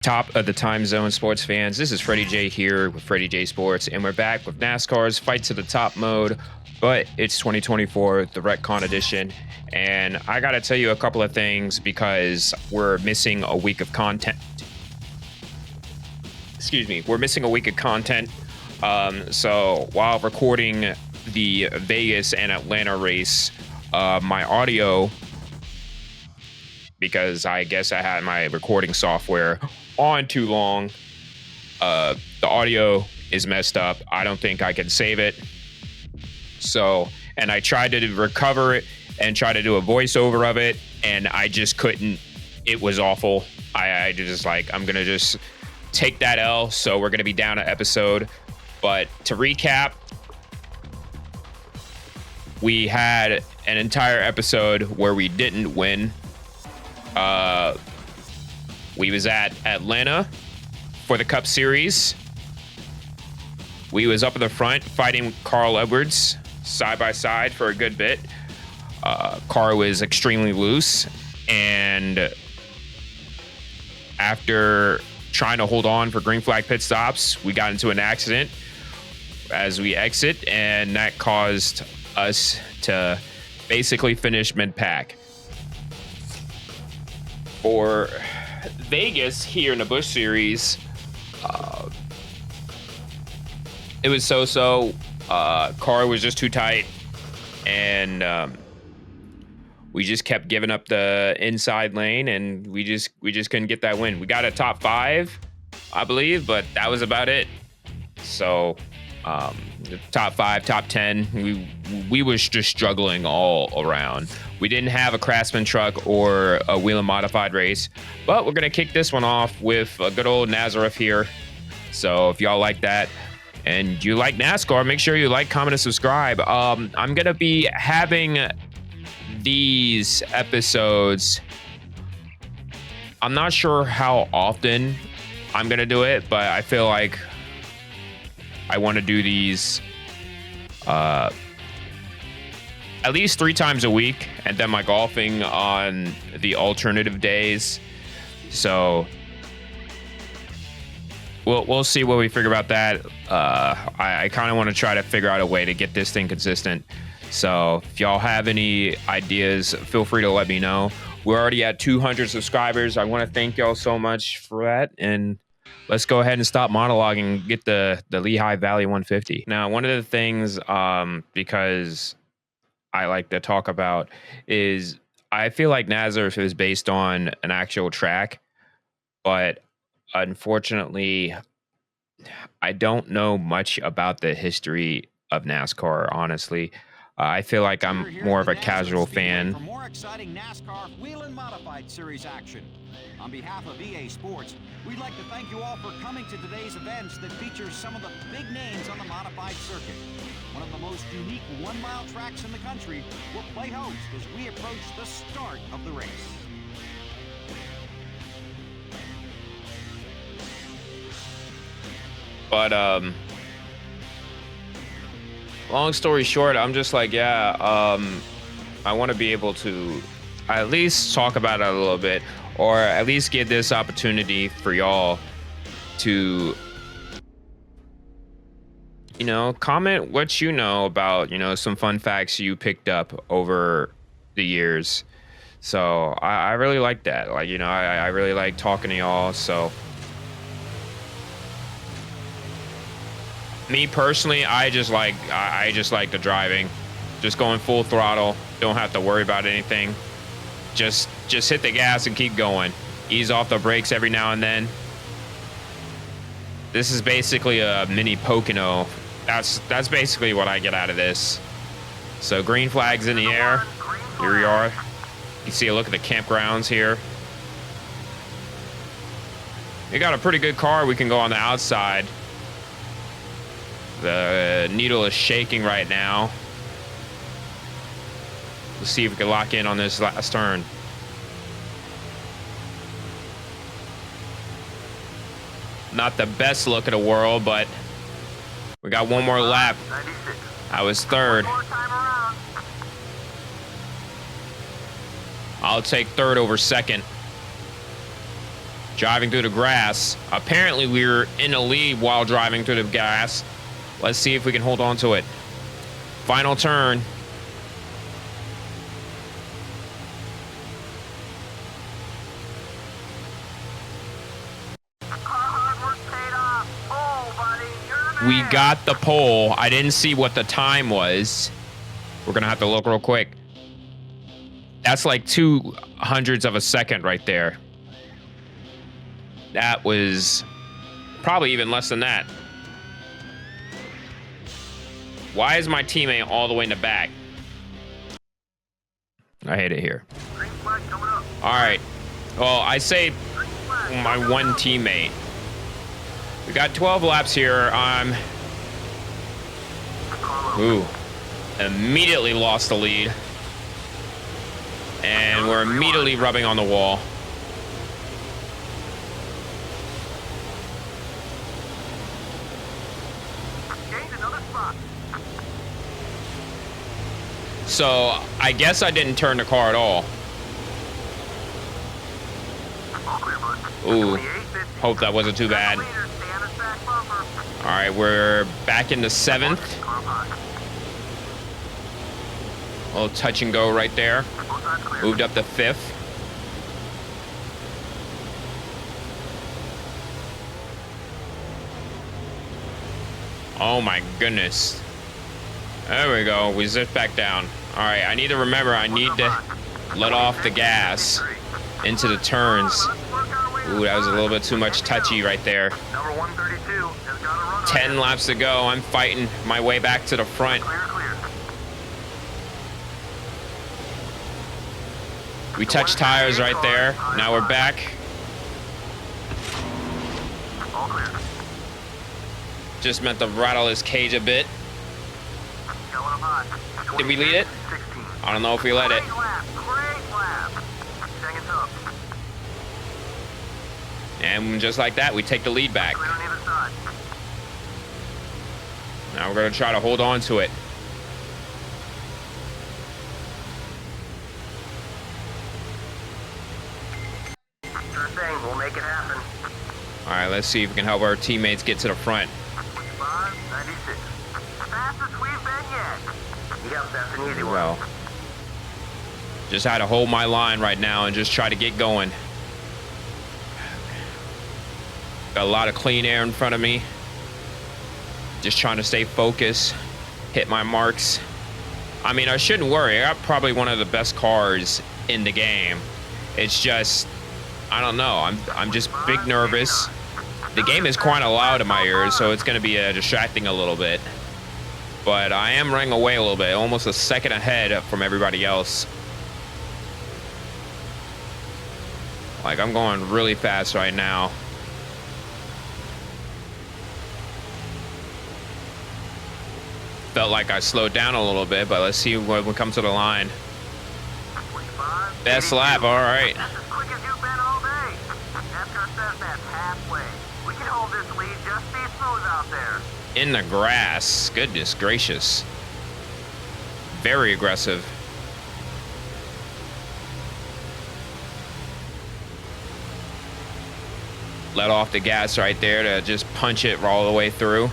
Top of the time zone, sports fans. This is Freddie J here with Freddie J Sports, and we're back with NASCAR's Fight to the Top mode, but it's 2024, the Retcon edition. And I got to tell you a couple of things because we're missing a week of content. Excuse me, we're missing a week of content. So while recording the Vegas and Atlanta race, my audio, because I guess I had my recording software on too long, the audio is messed up. I don't think I can save it. So, and I tried to recover it and try to do a voiceover of it, and I just couldn't. It was awful. I just like, I'm gonna just take that L. So we're gonna be down an episode. But to recap, we had an entire episode where we didn't win. We was at Atlanta for the Cup Series. We was up in the front fighting Carl Edwards side by side for a good bit. Carl was extremely loose, and after trying to hold on for green flag pit stops, we got into an accident as we exit, and that caused us to basically finish mid-pack. For Vegas here in the Busch Series, it was so-so. Car was just too tight, and we just kept giving up the inside lane, and we just couldn't get that win. We got a top 5, I believe, but that was about it. So top 5, top 10, we was just struggling all around. We didn't have a Craftsman truck or a Whelen Modified race, but we're gonna kick this one off with a good old Nazareth here. So if y'all like that and you like NASCAR, make sure you like, comment, and subscribe. I'm gonna be having these episodes. I'm not sure how often I'm gonna do it, but I feel like I want to do these at least 3 times a week, and then my golfing on the alternative days. So we'll see what we figure about that. I kind of want to try to figure out a way to get this thing consistent. So if y'all have any ideas, feel free to let me know. We're already at 200 subscribers. I want to thank y'all so much for that, and let's go ahead and stop monologuing and get the Lehigh Valley 150. Now, one of the things, because I like to talk about, is I feel like Nazareth is based on an actual track, but unfortunately, I don't know much about the history of NASCAR, honestly. I feel like I'm more of a casual fan. For more exciting NASCAR Whelen Modified Series action. On behalf of EA Sports, we'd like to thank you all for coming to today's events that features some of the big names on the modified circuit. One of the most unique one-mile tracks in the country will play host as we approach the start of the race. But long story short, I'm just like, I want to be able to at least talk about it a little bit, or at least get this opportunity for y'all to, comment what you know about, some fun facts you picked up over the years. So I really like that. Like, I really like talking to y'all. So me personally, I just like the driving, just going full throttle. Don't have to worry about anything. Just hit the gas and keep going. Ease off the brakes every now and then. This is basically a mini Pocono. That's basically what I get out of this. So green flags in the air. Here we are. You can see a look at the campgrounds here. We got a pretty good car. We can go on the outside. The needle is shaking right now. Let's see if we can lock in on this last turn. Not the best look in the world, but we got one more lap. I was third. I'll take third over second. Driving through the grass. Apparently, we were in the lead while driving through the grass. Let's see if we can hold on to it. Final turn. We got the pole. I didn't see what the time was. We're gonna have to look real quick. That's like 2/100ths of a second right there. That was probably even less than that. Why is my teammate all the way in the back? I hate it here. All right. Well, I say my one teammate. We got 12 laps here. Ooh. Immediately lost the lead. And we're immediately rubbing on the wall. So, I guess I didn't turn the car at all. Ooh. Hope that wasn't too bad. All right, we're back in the 7th. A little touch and go right there. Moved up to 5th. Oh my goodness. There we go. We zipped back down. All right, I need to remember, I need to let off the gas into the turns. Ooh, that was a little bit too much touchy right there. 10 laps to go. I'm fighting my way back to the front. We touched tires right there. Now we're back. Just meant to rattle his cage a bit. Did we lead it? I don't know if we led it. And just like that, we take the lead back. Now we're going to try to hold on to it. Sure thing, we'll make it happen. All right, let's see if we can help our teammates get to the front. 5:96. Fastest we've been yet. Yep, that's an easy one. Well, just had to hold my line right now and just try to get going. Got a lot of clean air in front of me. Just trying to stay focused, hit my marks. I mean, I shouldn't worry. I got probably one of the best cars in the game. It's just, I don't know. I'm just big nervous. The game is quite loud in my ears, so it's going to be distracting a little bit. But I am running away a little bit, almost a second ahead from everybody else. Like, I'm going really fast right now. Felt like I slowed down a little bit, but let's see when we come to the line. Best lap, all right. That's as quick as you've been all day. NASCAR says that's halfway. We can hold this lead, just be smooth out there. In the grass, goodness gracious. Very aggressive. Let off the gas right there to just punch it all the way through.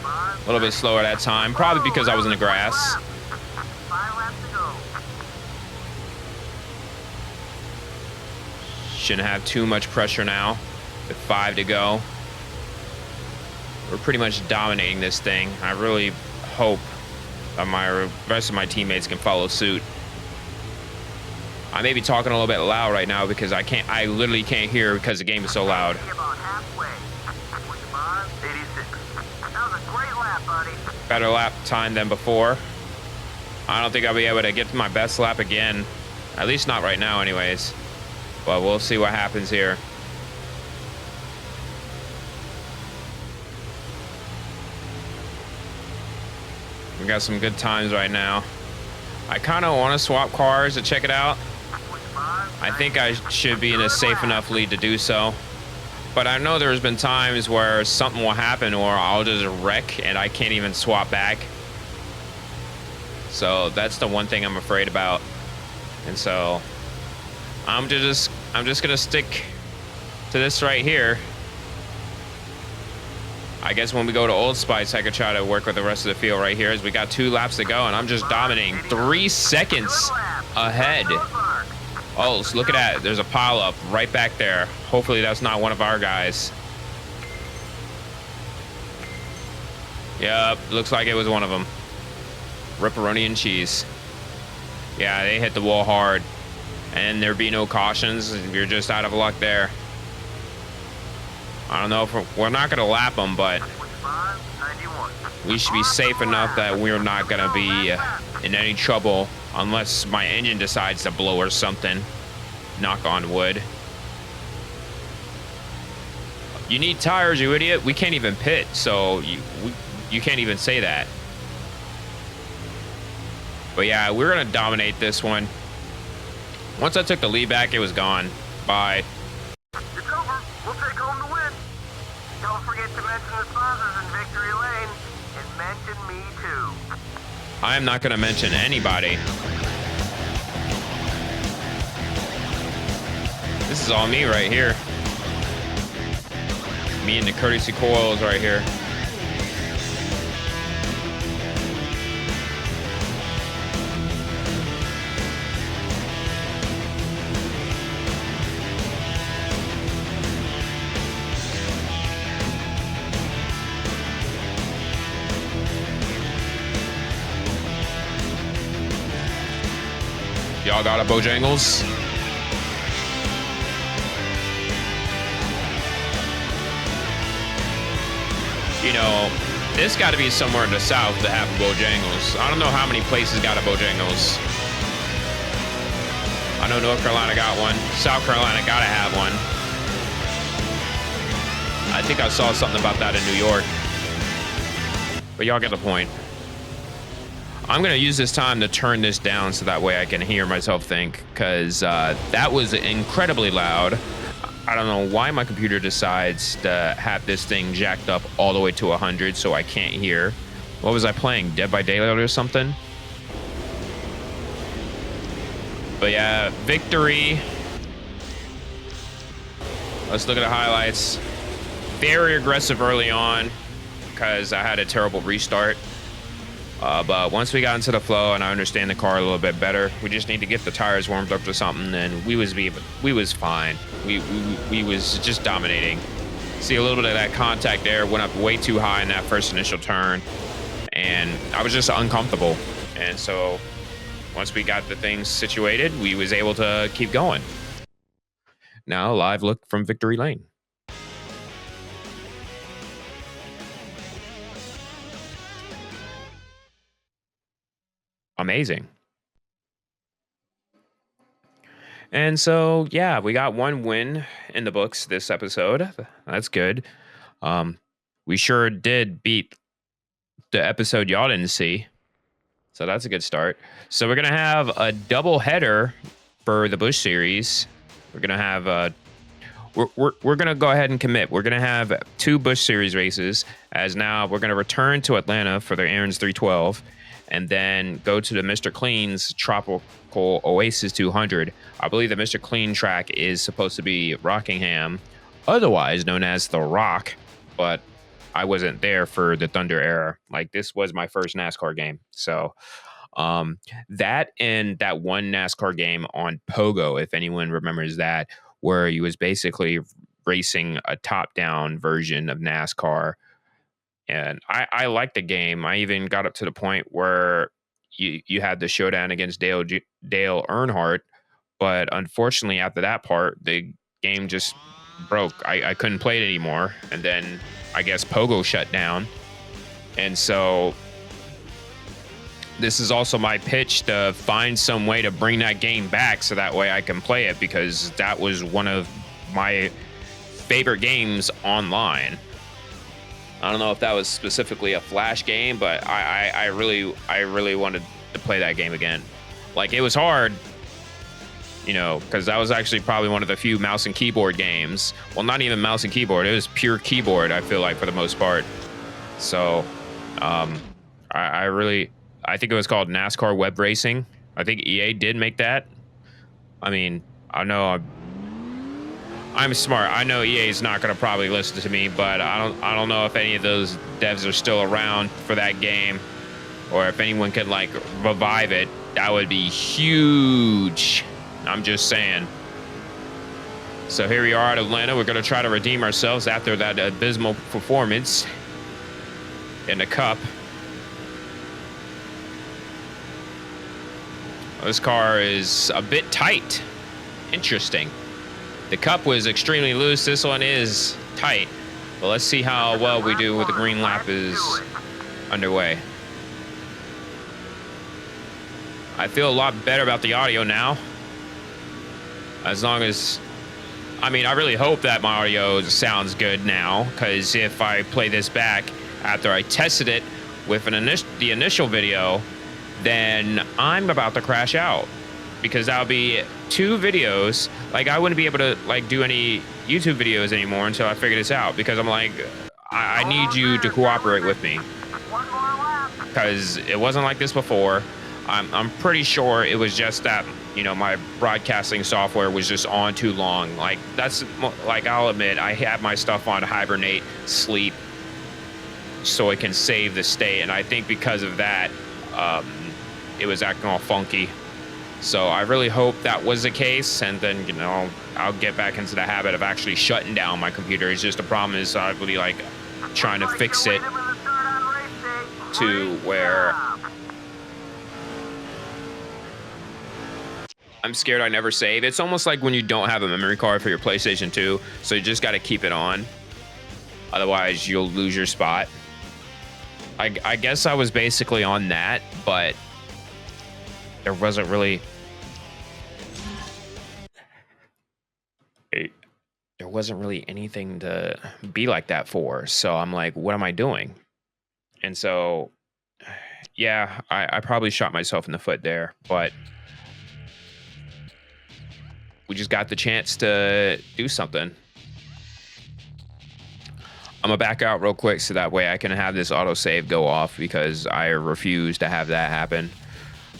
A little bit slower that time, probably because I was in the grass. 5 laps to go. Shouldn't have too much pressure now with 5 to go. We're pretty much dominating this thing. I really hope that my rest of my teammates can follow suit. I may be talking a little bit loud right now because I literally can't hear because the game is so loud. About halfway. 86. That was a great lap, buddy. Better lap time than before. I don't think I'll be able to get to my best lap again. At least not right now anyways. But we'll see what happens here. We got some good times right now. I kind of want to swap cars to check it out. I think I should be in a safe enough lead to do so. But I know there's been times where something will happen or I'll just wreck and I can't even swap back. So that's the one thing I'm afraid about. And so I'm just gonna stick to this right here. I guess when we go to Old Spice, I could try to work with the rest of the field right here as we got 2 laps to go, and I'm just dominating. 3 seconds ahead. Oh, so look at that. There's a pile up right back there. Hopefully that's not one of our guys. Yep, looks like it was one of them. Ripperoni and cheese. Yeah, they hit the wall hard. And there'd be no cautions. You're just out of luck there. I don't know if we're not going to lap them, but we should be safe enough that we're not going to be in any trouble unless my engine decides to blow or something. Knock on wood. You need tires, you idiot. We can't even pit, so you can't even say that. But yeah, we're going to dominate this one. Once I took the lead back, it was gone. Bye. It's over. We'll take home the win. Don't forget to mention the sponsors in Victory Lane and mention me too. I am not going to mention anybody. This is all me right here. Me and the courtesy coils right here. Y'all got a Bojangles? You know, this got to be somewhere in the south to have a Bojangles. I don't know how many places got a Bojangles. I know North Carolina got one. South Carolina got to have one. I think I saw something about that in New York. But y'all get the point. I'm going to use this time to turn this down so that way I can hear myself think, because that was incredibly loud. I don't know why my computer decides to have this thing jacked up all the way to 100 so I can't hear. What was I playing? Dead by Daylight or something? But yeah, victory. Let's look at the highlights. Very aggressive early on because I had a terrible restart. But once we got into the flow and I understand the car a little bit better, we just need to get the tires warmed up to something, and we was fine. We was just dominating. See a little bit of that contact there, went up way too high in that first initial turn, and I was just uncomfortable. And so once we got the things situated, we was able to keep going. Now, live look from Victory Lane. Amazing. And so, yeah, we got 1 win in the books this episode. That's good. We sure did beat the episode y'all didn't see. So that's a good start. So we're going to have a double header for the Busch Series. We're going to have we're going to go ahead and commit. We're going to have 2 Busch Series races, as now we're going to return to Atlanta for the Aaron's 312. And then go to the Mr. Clean's Tropical Oasis 200. I believe the Mr. Clean track is supposed to be Rockingham, otherwise known as The Rock, but I wasn't there for the Thunder era. Like, this was my first NASCAR game. So that and that one NASCAR game on Pogo, if anyone remembers that, where he was basically racing a top-down version of NASCAR. And I liked the game. I even got up to the point where you had the showdown against Dale Earnhardt. But unfortunately, after that part, the game just broke. I couldn't play it anymore. And then I guess Pogo shut down. And so this is also my pitch to find some way to bring that game back so that way I can play it, because that was one of my favorite games online. I don't know if that was specifically a Flash game, but I really wanted to play that game again. Like, it was hard, you know, because that was actually probably one of the few mouse and keyboard games. Well, not even mouse and keyboard. It was pure keyboard, I feel like, for the most part. So I think it was called NASCAR Web Racing. I think EA did make that. I mean, I know I'm smart. I know EA is not going to probably listen to me, but I don't know if any of those devs are still around for that game, or if anyone could like revive it. That would be huge. I'm just saying. So here we are at Atlanta. We're going to try to redeem ourselves after that abysmal performance in the Cup. This car is a bit tight. Interesting. The Cup was extremely loose. This one is tight. But let's see how well we do with the green lap is underway. I feel a lot better about the audio now. As long as, I mean, I really hope that my audio sounds good now, because if I play this back after I tested it with the initial video, then I'm about to crash out, because that'll be 2 videos. Like, I wouldn't be able to like do any YouTube videos anymore until I figure this out, because I'm like, I need you to cooperate with me, because it wasn't like this before. I'm pretty sure it was just that, you know, my broadcasting software was just on too long. Like, that's, like, I'll admit, I had my stuff on hibernate, sleep, so it can save the state. And I think because of that, it was acting all funky. So I really hope that was the case. And then, you know, I'll get back into the habit of actually shutting down my computer. It's just the problem is I really like trying to fix it to where I'm scared I never save. It's almost like when you don't have a memory card for your PlayStation 2, so you just got to keep it on. Otherwise, you'll lose your spot. I guess I was basically on that, but there wasn't really... There wasn't really anything to be like that for. So I'm like, what am I doing? And so, yeah, I probably shot myself in the foot there, but we just got the chance to do something. I'm gonna back out real quick so that way I can have this autosave go off, because I refuse to have that happen.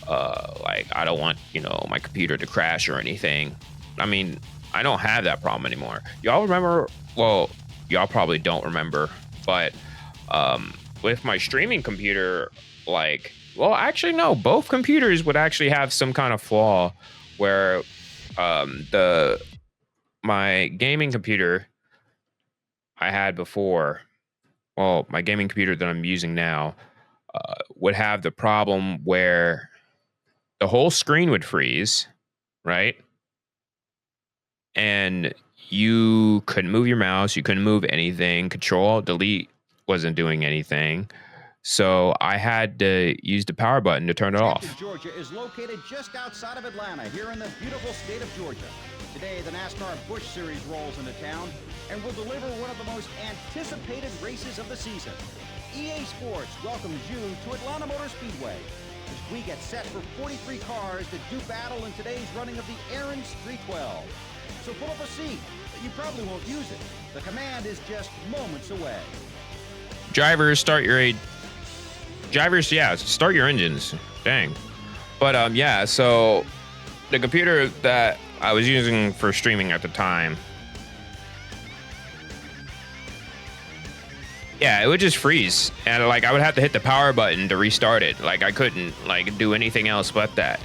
Like, I don't want, you know, my computer to crash or anything. I mean, I don't have that problem anymore. Y'all remember? Well, y'all probably don't remember, but with my streaming computer, like, well, actually, no, both computers would actually have some kind of flaw where my gaming computer I had before, well, my gaming computer that I'm using now, would have the problem where the whole screen would freeze, right? And you couldn't move your mouse, you couldn't move anything. Control-Alt-Delete wasn't doing anything. So I had to use the power button to turn it off. Georgia is located just outside of Atlanta, here in the beautiful state of Georgia. Today, the NASCAR Busch Series rolls into town and will deliver one of the most anticipated races of the season. EA Sports welcomes you to Atlanta Motor Speedway as we get set for 43 cars that do battle in today's running of the Aaron's 312. So pull up a seat. You probably won't use it. The command is just moments away. Drivers, start your engines. Dang. But yeah, so the computer that I was using for streaming at the time, yeah, it would just freeze, and like I would have to hit the power button to restart it. Like, I couldn't like do anything else but that.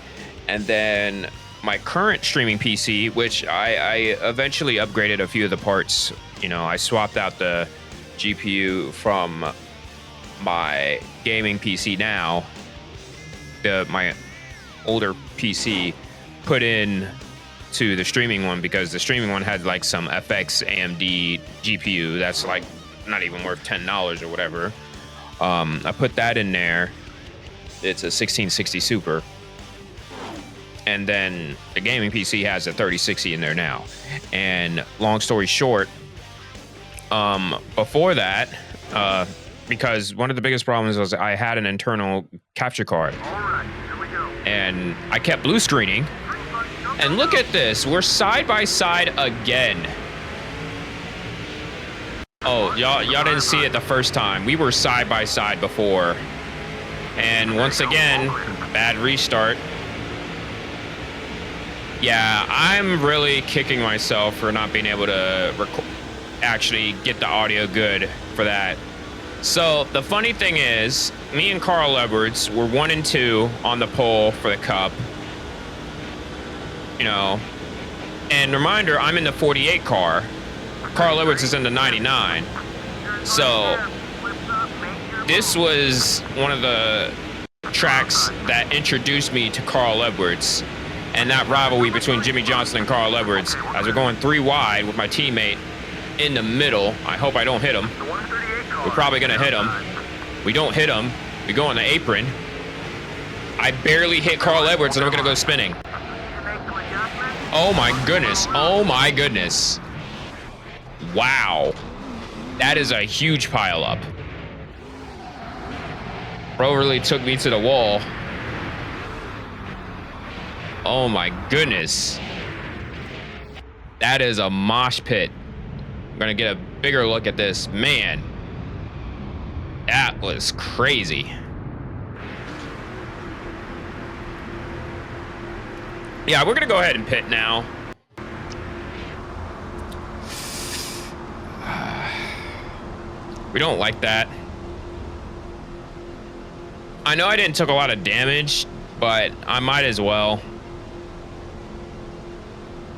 And then my current streaming PC, which I eventually upgraded a few of the parts. You know, I swapped out the GPU from my gaming PC now, my older PC, put in to the streaming one, because the streaming one had like some FX AMD GPU that's like not even worth $10 or whatever. I put that in there. It's a 1660 Super. And then the gaming PC has a 3060 in there now. And long story short, before that, because one of the biggest problems was I had an internal capture card. And I kept blue screening. And look at this, we're side by side again. Oh, y'all didn't see it the first time. We were side by side before. And once again, bad restart. Yeah, I'm really kicking myself for not being able to actually get the audio good for that. So the funny thing is, me and Carl Edwards were 1 and 2 on the pole for the Cup. You know, and reminder, I'm in the 48 car. Carl Edwards is in the 99. So this was one of the tracks that introduced me to Carl Edwards and that rivalry between Jimmie Johnson and Carl Edwards as we're going 3 wide with my teammate in the middle. I hope I don't hit him. We're probably gonna hit him. We don't hit him. We go on the apron. I barely hit Carl Edwards and I'm gonna go spinning. Oh my goodness. Oh my goodness. Wow. That is a huge pile up. Bro really took me to the wall. Oh my goodness. That is a mosh pit. I'm gonna get a bigger look at this. Man. That was crazy. Yeah, we're gonna go ahead and pit now. We don't like that. I know I didn't took a lot of damage, but I might as well.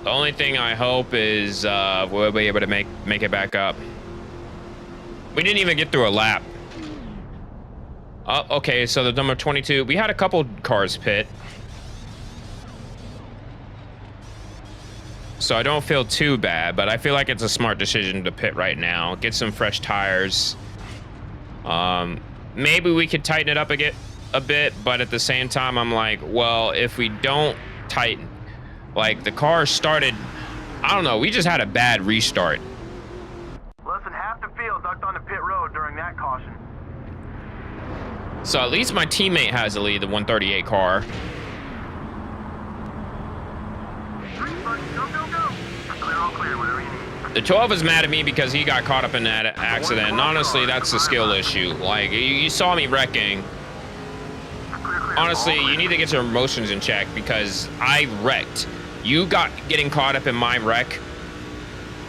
The only thing I hope is we'll be able to make it back up. We didn't even get through a lap. Oh, okay, so the number 22. We had a couple cars pit. So I don't feel too bad, but I feel like it's a smart decision to pit right now. Get some fresh tires. Maybe we could tighten it up a bit, but at the same time, I'm like, well, if we don't tighten, like the car started, I don't know, we just had a bad restart. Less than half the field ducked onto pit road during that caution. So at least my teammate has the lead, the 138 car. The 12 is mad at me because he got caught up in that accident. And honestly, that's a skill issue. Like, you saw me wrecking. Honestly, you need to get your emotions in check because I wrecked. You getting caught up in my wreck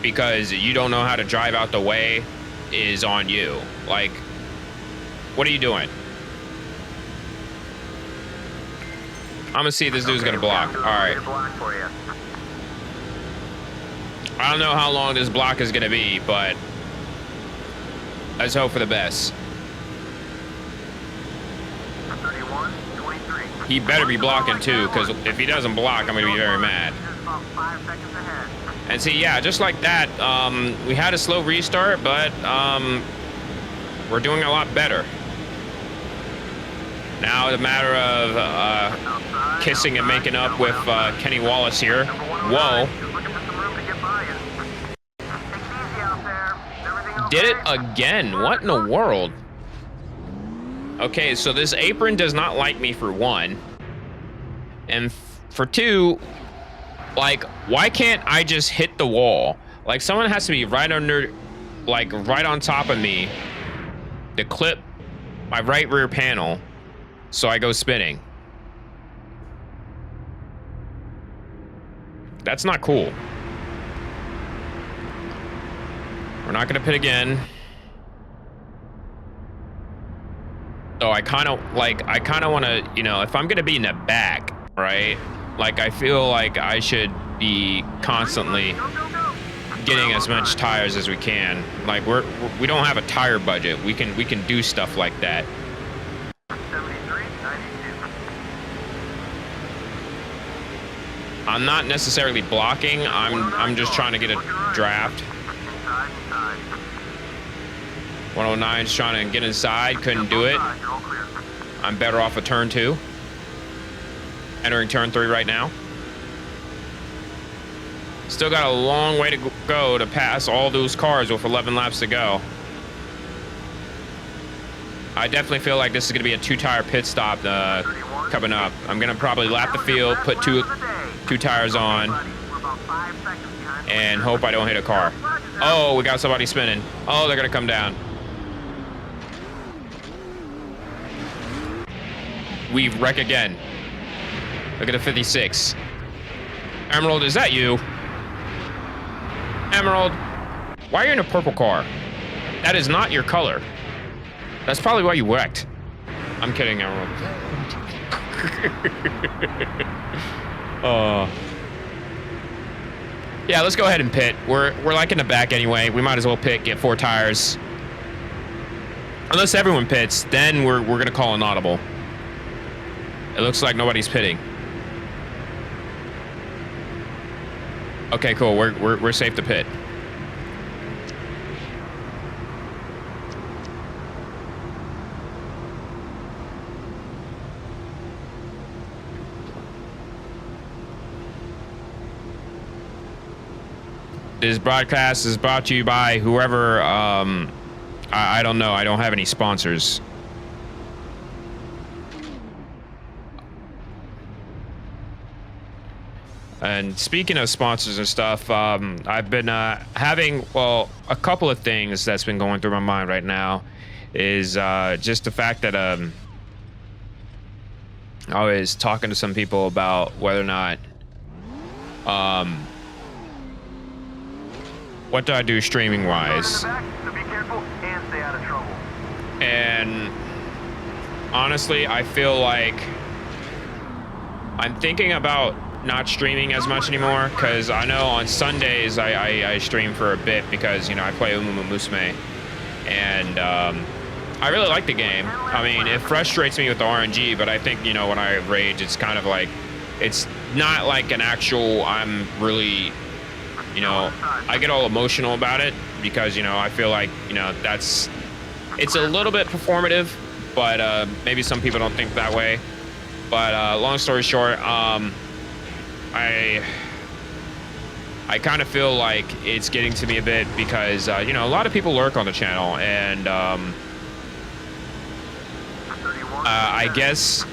because you don't know how to drive out the way is on you. Like, what are you doing? I'm gonna see if this dude's gonna block. All right. I don't know how long this block is gonna be, but let's hope for the best. 31, 23. He better be blocking too, because if he doesn't block, I'm gonna be very mad. And see, yeah, just like that, we had a slow restart, but we're doing a lot better. Now it's a matter of kissing and making up with Kenny Wallace here. Whoa. Did it again. What in the world? Okay, so this apron does not like me for one. And for two, like, why can't I just hit the wall? Like, someone has to be right under, like, right on top of me to clip my right rear panel so I go spinning. That's not cool. We're not gonna pit again. So I kind of want to, you know, if I'm gonna be in the back, right? Like, I feel like I should be constantly getting as much tires as we can. Like, we don't have a tire budget. We can do stuff like that. 73, 92. I'm not necessarily blocking. I'm just trying to get a draft. 109's trying to get inside, couldn't do it. I'm better off a turn 2. Entering turn 3 right now. Still got a long way to go to pass all those cars with 11 laps to go. I definitely feel like this is going to be a 2-tire pit stop coming up. I'm going to probably lap the field, put two tires on, and hope I don't hit a car. Oh, we got somebody spinning. Oh, they're going to come down. We wreck again. Look at the 56. Emerald, is that you? Emerald, why are you in a purple car? That is not your color. That's probably why you wrecked. I'm kidding, Emerald. Yeah, let's go ahead and pit. We're like in the back anyway. We might as well pit, get 4 tires. Unless everyone pits, then we're gonna call an audible. It looks like nobody's pitting. Okay, cool. We're safe to pit. This broadcast is brought to you by whoever. I don't know. I don't have any sponsors. And speaking of sponsors and stuff, I've been having, well, a couple of things that's been going through my mind right now is just the fact that I was talking to some people about whether or not what do I do streaming wise. So be careful and stay out of trouble. And honestly, I feel like I'm thinking about not streaming as much anymore, because I know on Sundays I stream for a bit because, you know, I play Musume, and I really like the game. I mean, it frustrates me with the RNG, but I think, you know, when I rage, it's kind of like, it's not like an actual, I'm really, you know, I get all emotional about it because, you know, I feel like, you know, it's a little bit performative, but maybe some people don't think that way. But long story short, I kind of feel like it's getting to me a bit because, you know, a lot of people lurk on the channel, and I guess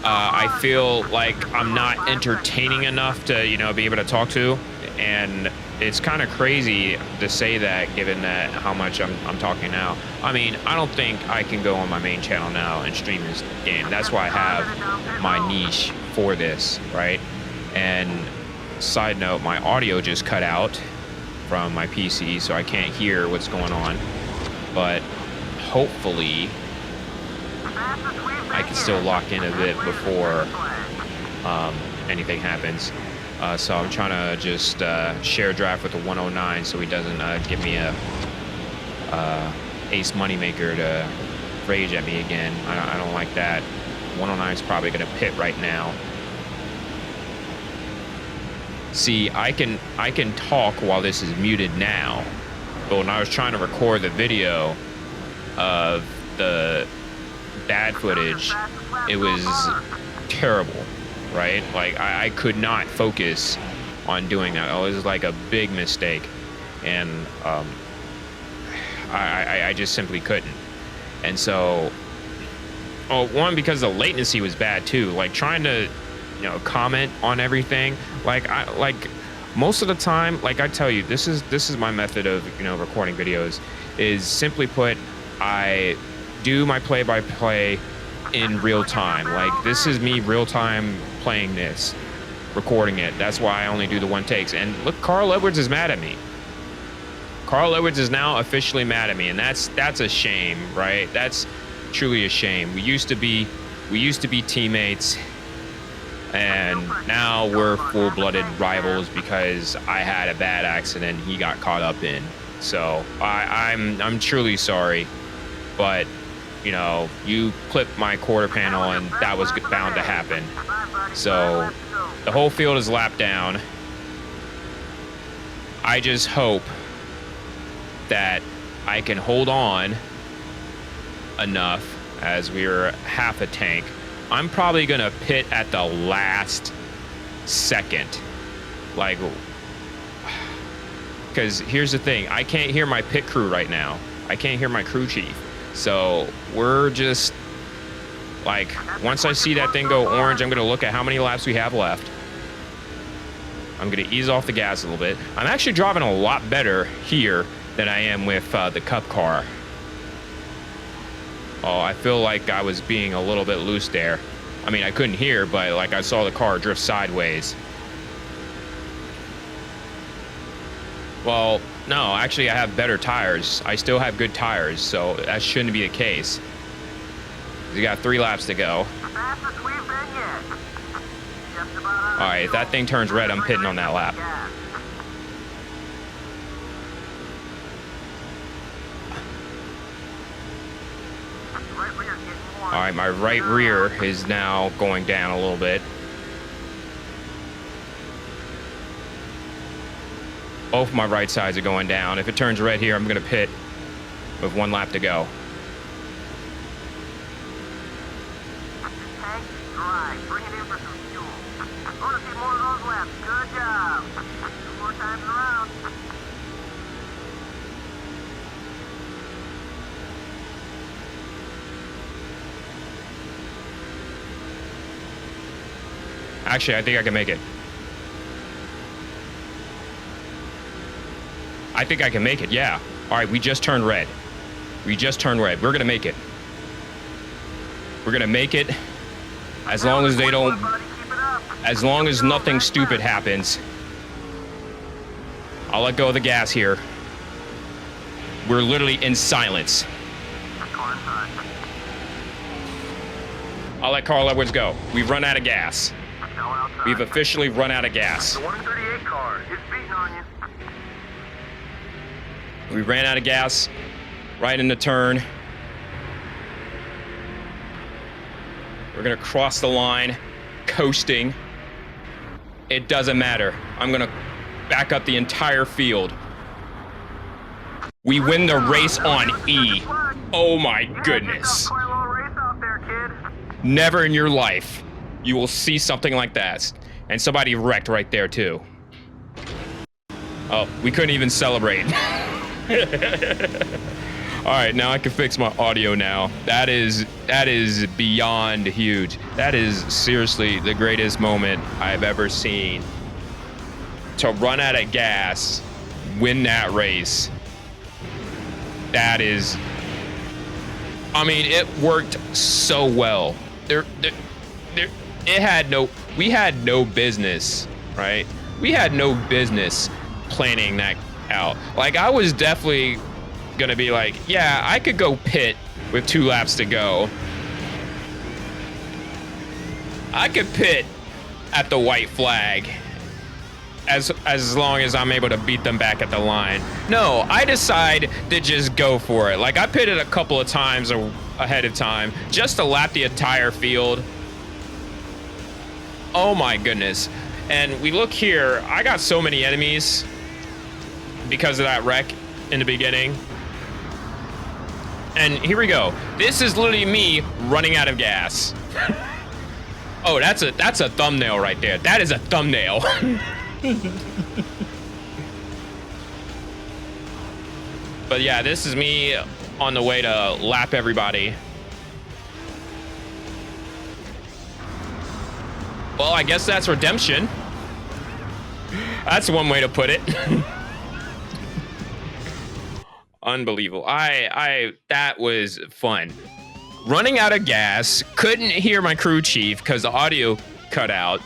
I feel like I'm not entertaining enough to, you know, be able to talk to. And it's kind of crazy to say that, given that how much I'm talking now. I mean, I don't think I can go on my main channel now and stream this game. That's why I have my niche for this, right? And side note, my audio just cut out from my PC, so I can't hear what's going on. But hopefully I can still lock in a bit before anything happens. So I'm trying to just share draft with the 109 so he doesn't give me a ace moneymaker to rage at me again. I don't like that. 109 is probably going to pit right now. See, I can talk while this is muted now, but when I was trying to record the video of the bad footage, it was terrible. Right? Like, I could not focus on doing that. It was like a big mistake. And I just simply couldn't. And so, one, because the latency was bad too. Like, trying to, you know, comment on everything. Like, most of the time, like I tell you, this is my method of, you know, recording videos, is simply put, I do my play-by-play in real time. Like, this is me real time playing this, recording it. That's why I only do the 1 takes. And look, Carl Edwards is mad at me. Carl Edwards is now officially mad at me, and that's a shame, right? That's truly a shame. We used to be teammates, and now we're full-blooded rivals because I had a bad accident he got caught up in. So I'm truly sorry, but you know, you clipped my quarter panel and that was bound to happen. So the whole field is lapped down. I just hope that I can hold on enough, as we're half a tank. I'm probably gonna pit at the last second. Like, because here's the thing, I can't hear my pit crew right now. I can't hear my crew chief. So we're just like, once I see that thing go orange, I'm gonna look at how many laps we have left. I'm gonna ease off the gas a little bit. I'm actually driving a lot better here than I am with the Cup car. Oh, I feel like I was being a little bit loose there. I mean, I couldn't hear, but like I saw the car drift sideways. Well, no, actually I have better tires. I still have good tires, so that shouldn't be the case. We got 3 laps to go. Fastest we've been yet. Just about out of All right, if that thing turns red, I'm pitting on that lap. gas. Right rear getting warm. All right, my right rear is now going down a little bit. Both my right sides are going down. If it turns red here, I'm going to pit with 1 lap to go. Tank dry. Bring it in for some fuel. I want to see more of those laps. Good job. 2 more times around. Actually, I think I can make it. I think I can make it, yeah. All right, we just turned red. We just turned red. We're going to make it. We're going to make it as long as they don't, as long as nothing stupid happens. I'll let go of the gas here. We're literally in silence. I'll let Carl Edwards go. We've run out of gas. We've officially run out of gas. The 138 car is beating on you. We ran out of gas right in the turn. We're gonna cross the line, coasting. It doesn't matter. I'm gonna back up the entire field. We win the race on E. Oh my goodness. Quite a little race out there, kid. Never in your life you will see something like that. And somebody wrecked right there too. Oh, we couldn't even celebrate. All right, now I can fix my audio now. That is beyond huge. That is seriously the greatest moment I've ever seen. To run out of gas, win that race. That is, I mean, it worked so well. We had no business, right? We had no business planning that out. Like, I was definitely gonna be like, yeah, I could go pit with 2 laps to go. I could pit at the white flag as long as I'm able to beat them back at the line. No, I decide to just go for it. Like, I pitted a couple of times ahead of time just to lap the entire field. Oh my goodness. And we look here, I got so many enemies because of that wreck in the beginning. And here we go. This is literally me running out of gas. Oh, that's a thumbnail right there. That is a thumbnail. But yeah, this is me on the way to lap everybody. Well, I guess that's redemption. That's one way to put it. Unbelievable. That was fun. Running out of gas, couldn't hear my crew chief because the audio cut out.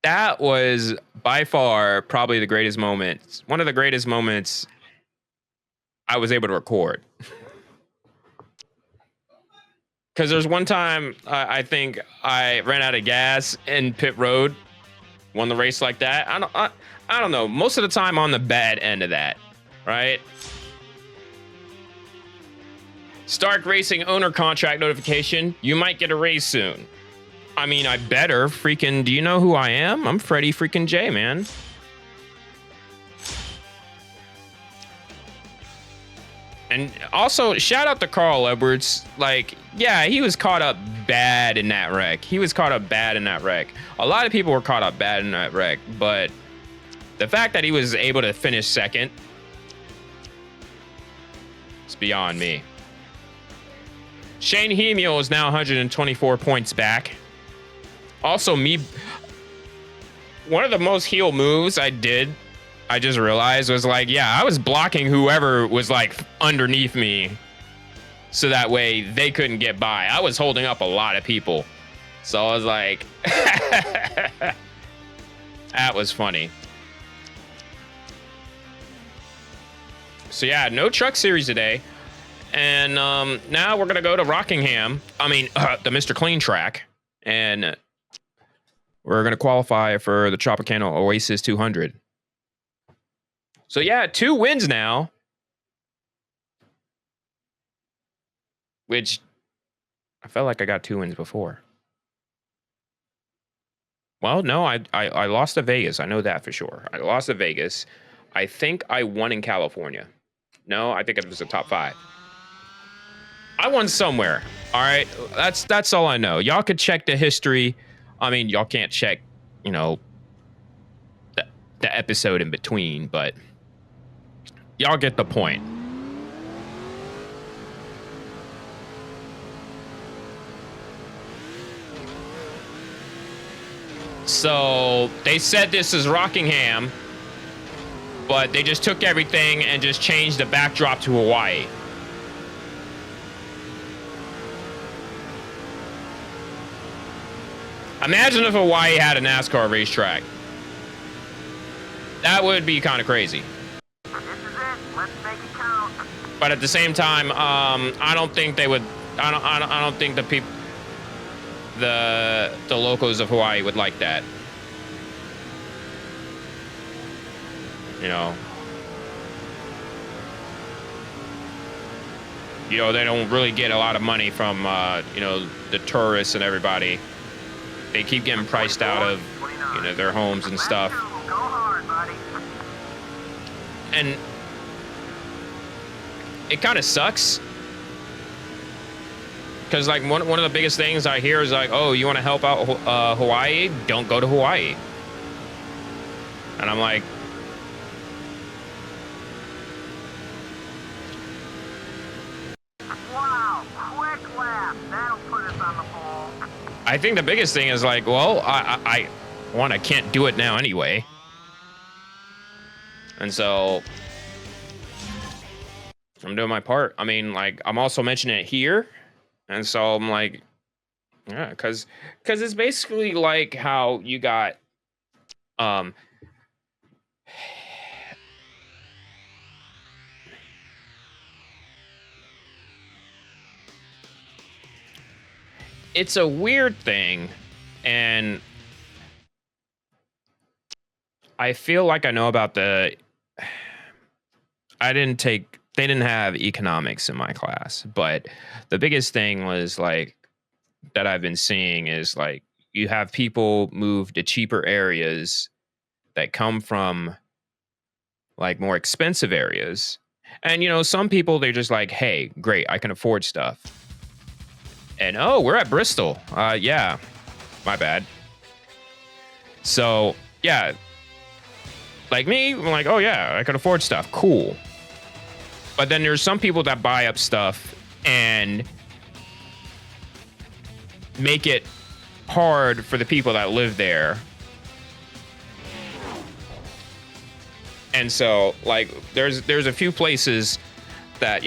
That was by far probably the greatest moment. One of the greatest moments I was able to record. Because there's one time I think I ran out of gas in pit road, won the race like that. I don't know. Most of the time on the bad end of that, right? Stark Racing owner contract notification. You might get a raise soon. I mean, I better freaking. Do you know who I am? I'm Freddie freaking J, man. And also, shout out to Carl Edwards. Like, yeah, he was caught up bad in that wreck. He was caught up bad in that wreck. A lot of people were caught up bad in that wreck, but the fact that he was able to finish second, it's beyond me. Shane Hemiel is now 124 points back. Also, one of the most heel moves I did, I just realized, was like, yeah, I was blocking whoever was like underneath me so that way they couldn't get by. I was holding up a lot of people. So I was like, That was funny. So yeah, no truck series today. And now we're going to go to Rockingham. I mean, the Mr. Clean track. And we're going to qualify for the Tropicana Oasis 200. So yeah, 2 wins now. Which I felt like I got 2 wins before. Well, no, I lost to Vegas. I know that for sure. I lost to Vegas. I think I won in California. No, I think it was the top 5. I won somewhere. All right, that's all I know. Y'all could check the history. I mean, y'all can't check, you know, the episode in between, but y'all get the point. So they said this is Rockingham, but they just took everything and just changed the backdrop to Hawaii. Imagine if Hawaii had a NASCAR racetrack. That would be kind of crazy. This is it. Let's make it count. But at the same time, I don't think they would. I don't think the people, the locals of Hawaii would like that. You know, they don't really get a lot of money from the tourists and everybody. They keep getting priced out of their homes and stuff. Go hard, buddy. And it kind of sucks. Because like one of the biggest things I hear is like, oh, you want to help out Hawaii? Don't go to Hawaii. And I'm like, Wow, quick lap. That'll put us on the ball. I think the biggest thing is like, well, I can't do it now anyway. And so I'm doing my part. I mean, like, I'm also mentioning it here. And so I'm like, yeah, because it's basically like how you got it's a weird thing, and I feel like I know about they didn't have economics in my class, but the biggest thing was like that I've been seeing is like you have people move to cheaper areas that come from like more expensive areas. And some people, they're just like, hey, great, I can afford stuff. And oh, we're at Bristol. Yeah, my bad. So yeah, like me, I'm like, oh yeah, I can afford stuff. Cool. But then there's some people that buy up stuff and make it hard for the people that live there. And so like there's a few places that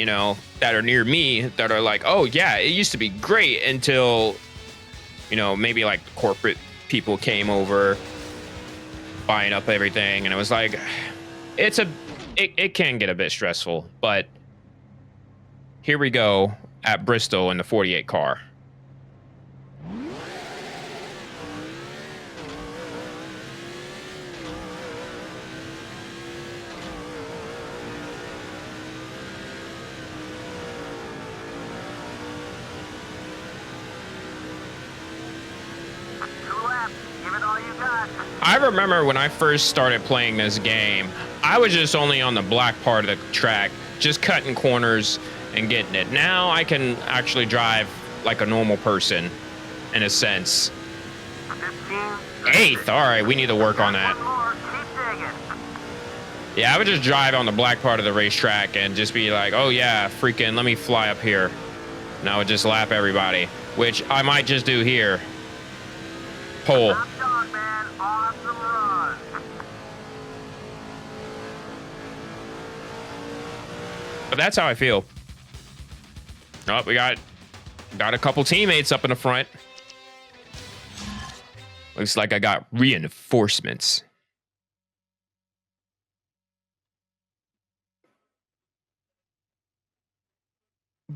that are near me that are like, oh yeah, it used to be great until maybe like corporate people came over buying up everything, and it was like it can get a bit stressful. But here we go at Bristol in the 48 car. I remember when I first started playing this game, I was just only on the black part of the track, just cutting corners and getting it. Now I can actually drive like a normal person, in a sense. 8th, all right, we need to work on that. Yeah, I would just drive on the black part of the racetrack and just be like, oh yeah, freaking, let me fly up here. And I would just lap everybody, which I might just do here. Pole. But that's how I feel. Oh, we got a couple teammates up in the front. Looks like I got reinforcements.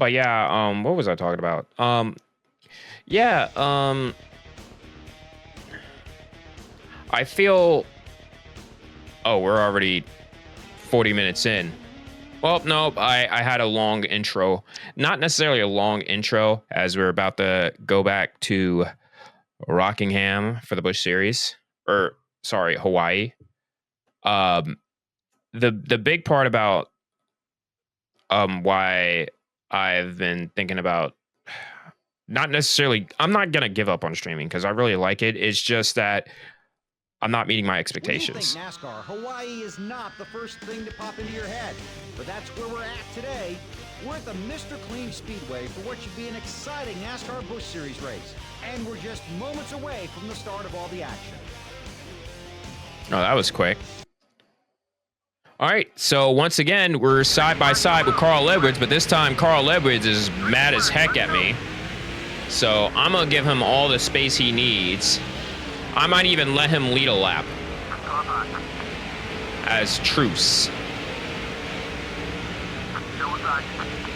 But yeah, what was I talking about? Yeah, I feel. Oh, we're already 40 minutes in. Well, no, I had a long intro. Not necessarily a long intro, as we're about to go back to Rockingham for the Busch Series. Or, sorry, Hawaii. The big part about why I've been thinking about not necessarily, I'm not gonna give up on streaming because I really like it. It's just that I'm not meeting my When you expectations. think NASCAR, Hawaii is not the first thing to pop into your head. But that's where we're at today. We're at the Mr. Clean Speedway for what should be an exciting NASCAR Busch Series race. And we're just moments away from the start of all the action. Oh, that was quick. All right, so once again, we're side by side with Carl Edwards, but this time Carl Edwards is mad as heck at me. So I'm gonna give him all the space he needs. I might even let him lead a lap as truce.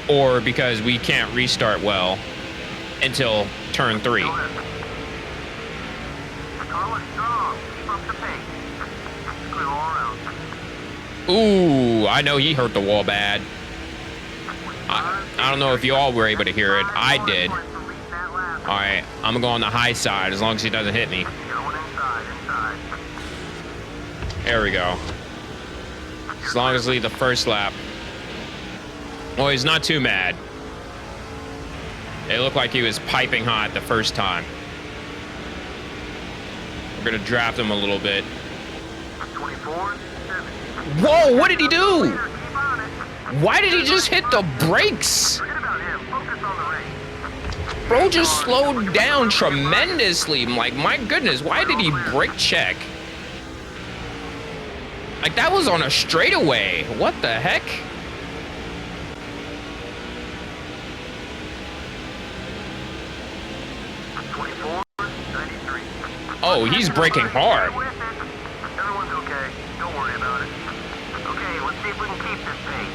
Or because we can't restart well until turn 3. Ooh, I know he hurt the wall bad. I don't know if you all were able to hear it. I did. All right, I'm gonna go on the high side as long as he doesn't hit me. There we go. As long as he lead the first lap. Well, he's not too mad. It looked like he was piping hot the first time. We're gonna draft him a little bit. Whoa, what did he do? Why did he just hit the brakes? Bro just slowed down tremendously. I'm like, my goodness, why did he brake check? Like, that was on a straightaway. What the heck? Oh, he's braking hard. Everyone's okay. Don't worry about it. Okay, let's see if we can keep this pace.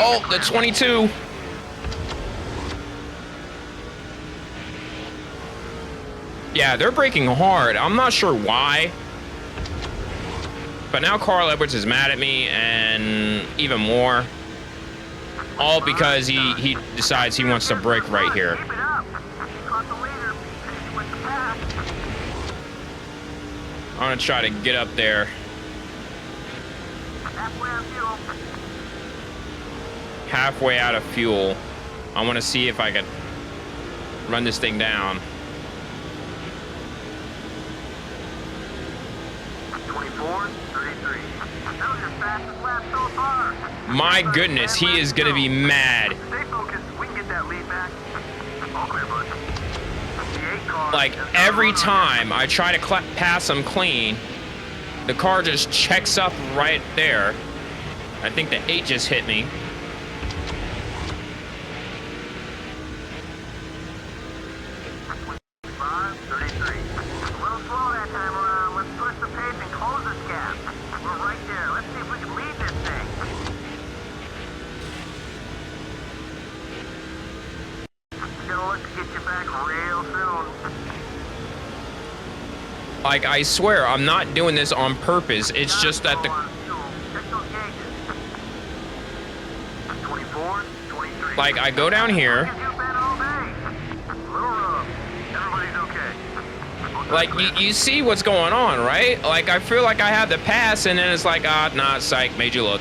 Oh, the 22. Yeah, they're braking hard. I'm not sure why. But now Carl Edwards is mad at me, and even more. All because he decides he wants to brake right here. Keep it up. You caught the leader. Finish with the pass. I'm gonna try to get up there. Halfway on fuel. Halfway out of fuel. I want to see if I can run this thing down. 24, 33. That was your fastest lap so far. My goodness, he is gonna be mad. Stay focused. We can get that lead back. All clear, bud. The 8 car Like, has got every a run on time I try to pass him clean, the car just checks up right there. I think the 8 just hit me. it. 5:33. A little slow that time around. Let's push the pace and close this gap. We're right there. Let's see if we can lead this thing. We're gonna look to get you back real soon. Like, I swear, I'm not doing this on purpose. It's just that the... Check those gauges. 24, 23. Like, I go down here. Gives you a bet all day. Little rub. Everybody's okay. Like, you see what's going on, right? Like, I feel like I have the pass, and then it's like, ah, nah, psych, made you look.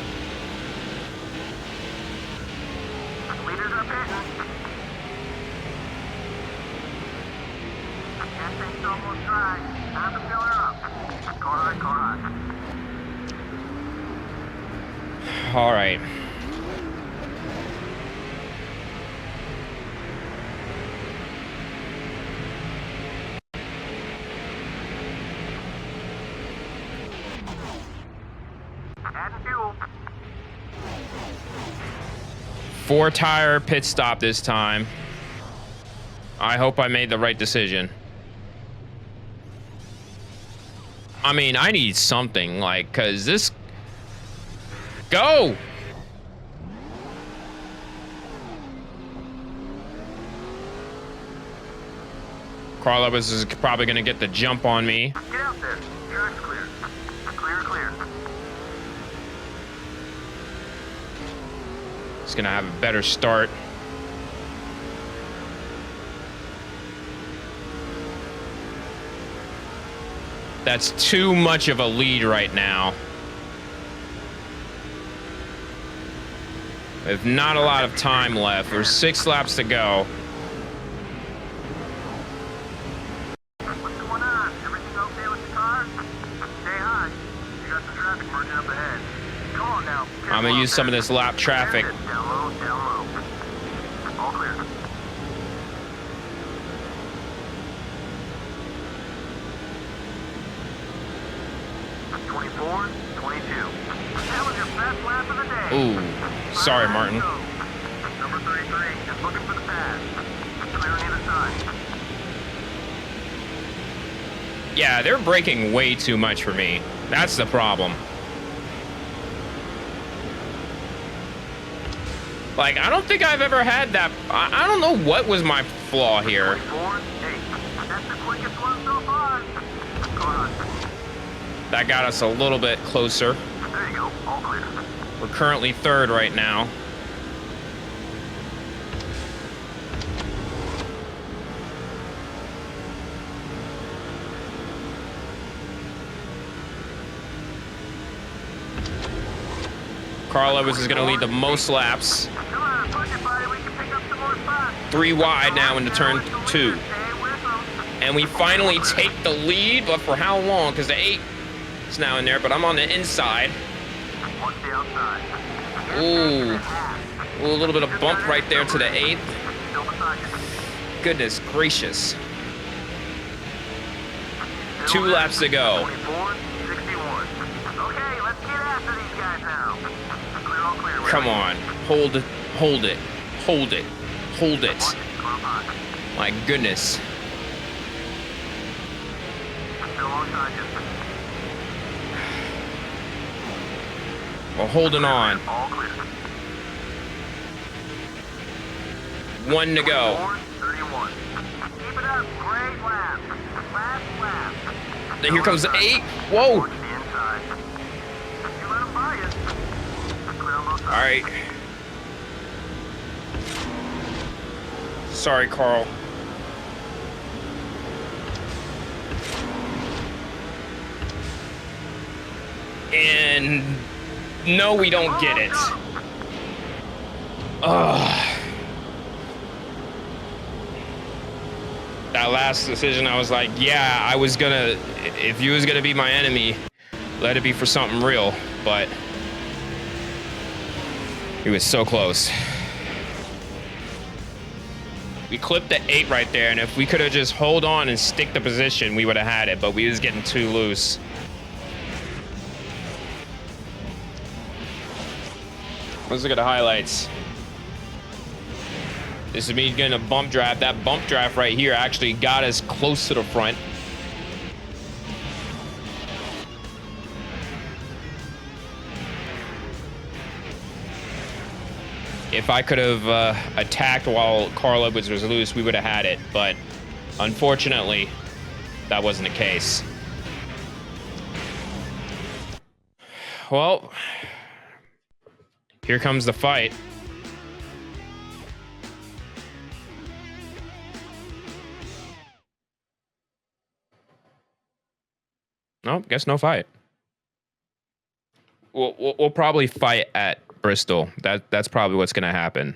Leaders are pitting. That thing's almost dry. Time to fill her up. Car hot, car hot. All right. Adding fuel. 4-tire pit stop this time. I hope I made the right decision. I mean, I need something, like, cause this... Go! Carl Lewis is probably going to get the jump on me. Get out there. Track's clear. Clear, clear. He's going to have a better start. That's too much of a lead right now. We have not a lot of time left. There's 6 laps to go. What's going on? Everything okay with the car? Stay high. You got some traffic merging up ahead. Come on now. I'm going to use some of this lap traffic. Down low, down low. All clear. Four, 22. That was your best lap of the day. Ooh, sorry, Martin. Number 33, just looking for the pass. Clear on either side. Yeah, they're braking way too much for me. That's the problem. Like, I don't think I've ever had that. I don't know what was my flaw here. 24, 8. That's the quickest one so far. Go on. That got us a little bit closer. There you go, all clear. We're currently 3rd right now. Carl Lewis is going to lead the most laps. Come on, push it, buddy. We can pick up some more spots. 3 wide now into turn 2. Stay with them. And we finally take the lead, but for how long? Because the 8 is now in there, but I'm on the inside. Watch the outside. Ooh. Ooh, a little bit of bump right there to the 8th. Still beside you. Goodness gracious. 2 laps to go. 24, 61. Okay, let's get after these guys now. Clear, all clear. Come on. Hold it. Hold it. Hold it. Hold it. Come on, high. My goodness. Still alongside you. We're holding on. All clear. 1 to go. 31. Keep it up. Great lap. Last lap. Here comes the 8. Whoa. Watch the inside. You let them buy it. Clear on both sides. All right. Sorry, Carl. And no, we don't get it. Ugh. That last decision, I was like, yeah, I was gonna, if you was gonna be my enemy, let it be for something real, but he was so close. We clipped the 8 right there, and if we could have just hold on and stick the position, we would have had it, but we was getting too loose. Let's look at the highlights. This is me getting a bump draft. That bump draft right here actually got us close to the front. If I could have attacked while Carl Edwards was loose, we would have had it. But unfortunately, that wasn't the case. Well, here comes the fight. Nope, guess no fight. We'll probably fight at Bristol. That's probably what's gonna happen.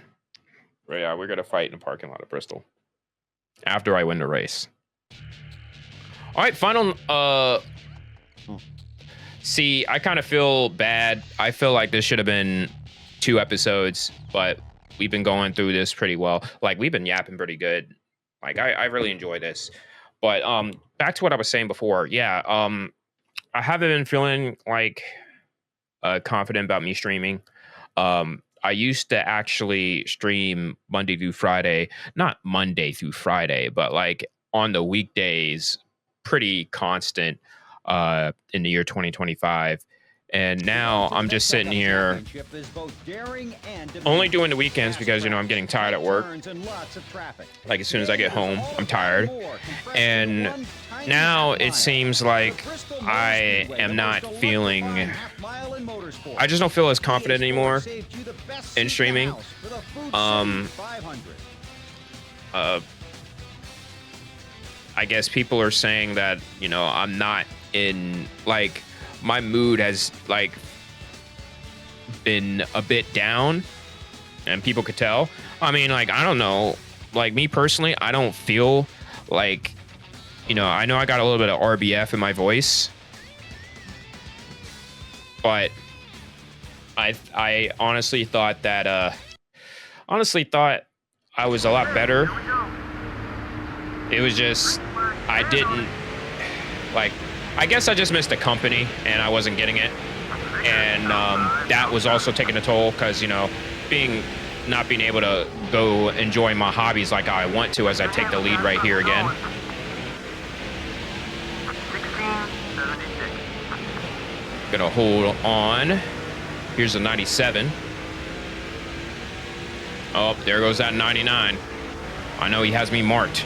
Right, yeah, we're gonna fight in the parking lot of Bristol after I win the race. All right, final. See, I kind of feel bad. I feel like this should have been 2 episodes, but we've been going through this pretty well. Like, we've been yapping pretty good. Like, I really enjoy this. But back to what I was saying before. Yeah, I haven't been feeling like confident about me streaming. I used to actually stream Monday through Friday, not Monday through Friday, but like on the weekdays, pretty constant in the year 2025. And now I'm just sitting here only doing the weekends because, you know, I'm getting tired at work. Like as soon as I get home, I'm tired. And now it seems like I am not feeling, I just don't feel as confident anymore in streaming. I guess people are saying that, you know, I'm not in, like, my mood has like been a bit down, and people could tell. I mean, like, I don't know, like me personally, I don't feel like, you know I got a little bit of RBF in my voice, but I honestly thought that I was a lot better. It was just I didn't like, I guess I just missed the company and I wasn't getting it. And that was also taking a toll because, you know, not being able to go enjoy my hobbies like I want to as I take the lead right here again. 1676. Gonna hold on. Here's a 97. Oh, there goes that 99. I know he has me marked.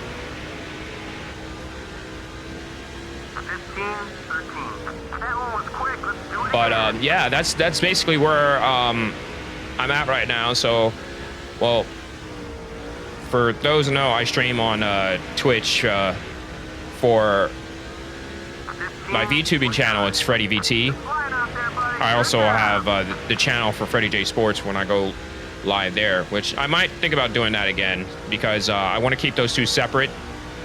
1513. That one was quick. Let's do it But again. yeah, that's basically where I'm at right now. So, well, for those who know, I stream on Twitch for my VTubing channel. It's Freddy VT. Flying out there, buddy. I also Good job. have the channel for Freddy J Sports when I go live there, which I might think about doing that again because I want to keep those two separate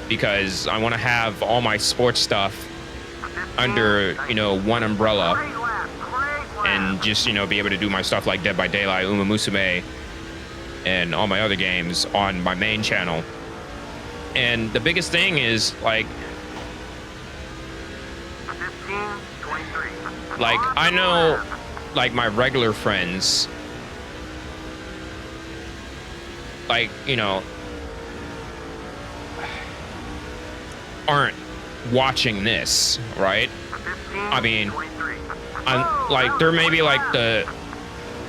because I want to have all my sports stuff under, you know, one umbrella. Great lap. Great lap. And just, you know, be able to do my stuff like Dead by Daylight, Uma Musume, and all my other games on my main channel. And the biggest thing is, like 1523. like I know, like my regular friends, like, you know, aren't watching this, right? I mean, I'm like, there may be like the,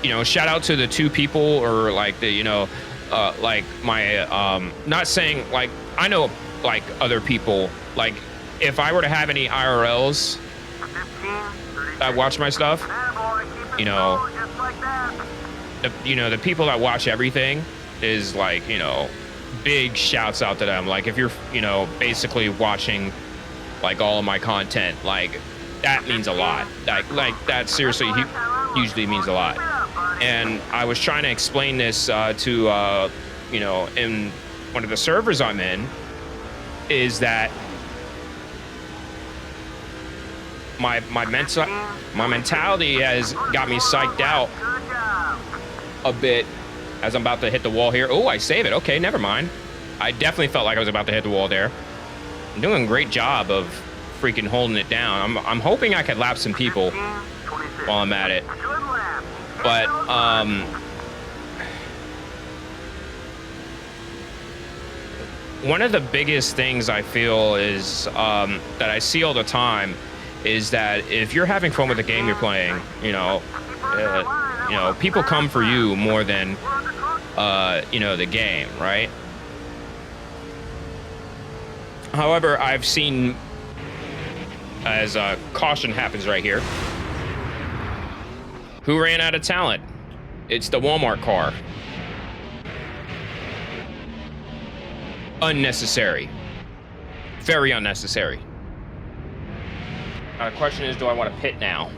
you know, shout out to the two people or like the, you know, like my, not saying like, I know like other people, like if I were to have any IRLs that watch my stuff, you know, the people that watch everything is like, you know, big shouts out to them. Like if you're, you know, basically watching like all of my content, like that means a lot. Like that seriously usually means a lot. And I was trying to explain this to you know, in one of the servers I'm in, is that my mentality has got me psyched out a bit as I'm about to hit the wall here. Oh, I save it. Okay, never mind. I definitely felt like I was about to hit the wall there. I'm doing a great job of freaking holding it down. I'm hoping I could lap some people while I'm at it. But one of the biggest things I feel is that I see all the time is that if you're having fun with the game you're playing, you know, people come for you more than you know, the game, right? However, I've seen, as caution happens right here, who ran out of talent? It's the Walmart car. Unnecessary. Very unnecessary. The question is, do I want to pit now?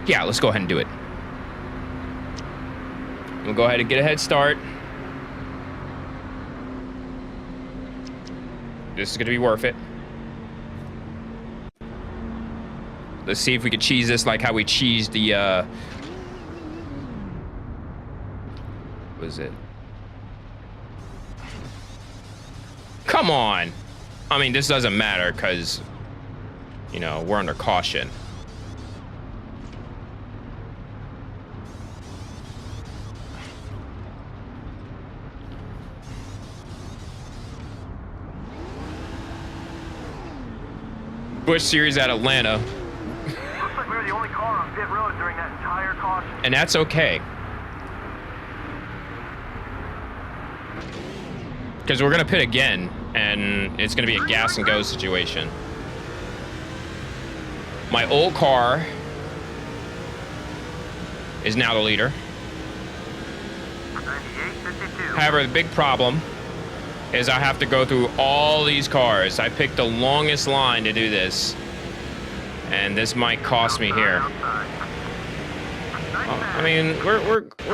Yeah, let's go ahead and do it. We'll go ahead and get a head start. This is going to be worth it. Let's see if we can cheese this like how we cheesed the, what is it? Come on. I mean, this doesn't matter because, you know, we're under caution. Busch Series at Atlanta. Looks like we were the only car on pit road during that entire caution. And that's okay. Because we're going to pit again, and it's going to be a gas and go situation. My old car is now the leader. 98.52. However, the big problem is I have to go through all these cars. I picked the longest line to do this, and this might cost me here. I mean, we're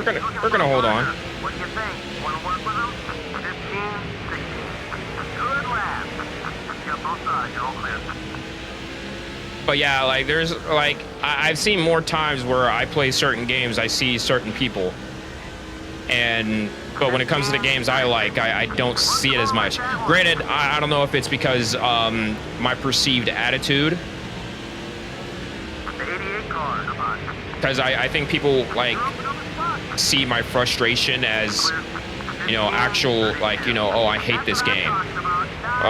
gonna hold on. What do you think? Want to work with them? 15, 16. Good lap. Yep, both sides, you're all clear. But yeah, like there's like I've seen more times where I play certain games, I see certain people, but when it comes to the games I like, I don't see it as much. Granted, I don't know if it's because my perceived attitude. The 88 car, come on. Because I think people like see my frustration as, you know, actual like, you know, oh, I hate this game.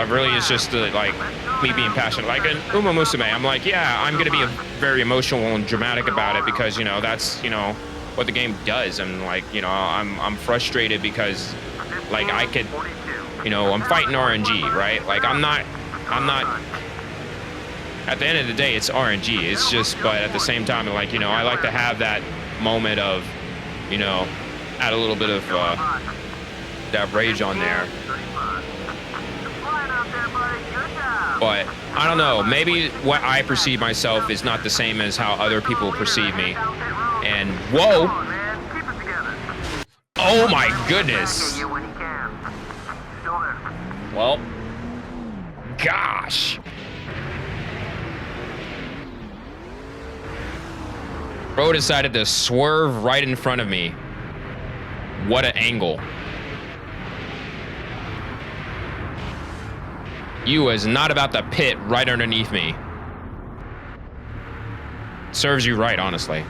Really, it's just like me being passionate. Like in Uma Musume, I'm like, yeah, I'm gonna be very emotional and dramatic about it because, you know, that's, you know, what the game does. And like, you know, I'm frustrated because like I could, you know, I'm fighting RNG, right? Like I'm not. At the end of the day, it's RNG. It's just, but at the same time, like, you know, I like to have that moment of, you know, add a little bit of that rage on there. But I don't know, maybe what I perceive myself is not the same as how other people perceive me. And whoa! Oh my goodness! Well, gosh! Bro decided to swerve right in front of me. What an angle. You was not about to pit right underneath me. Serves you right, honestly.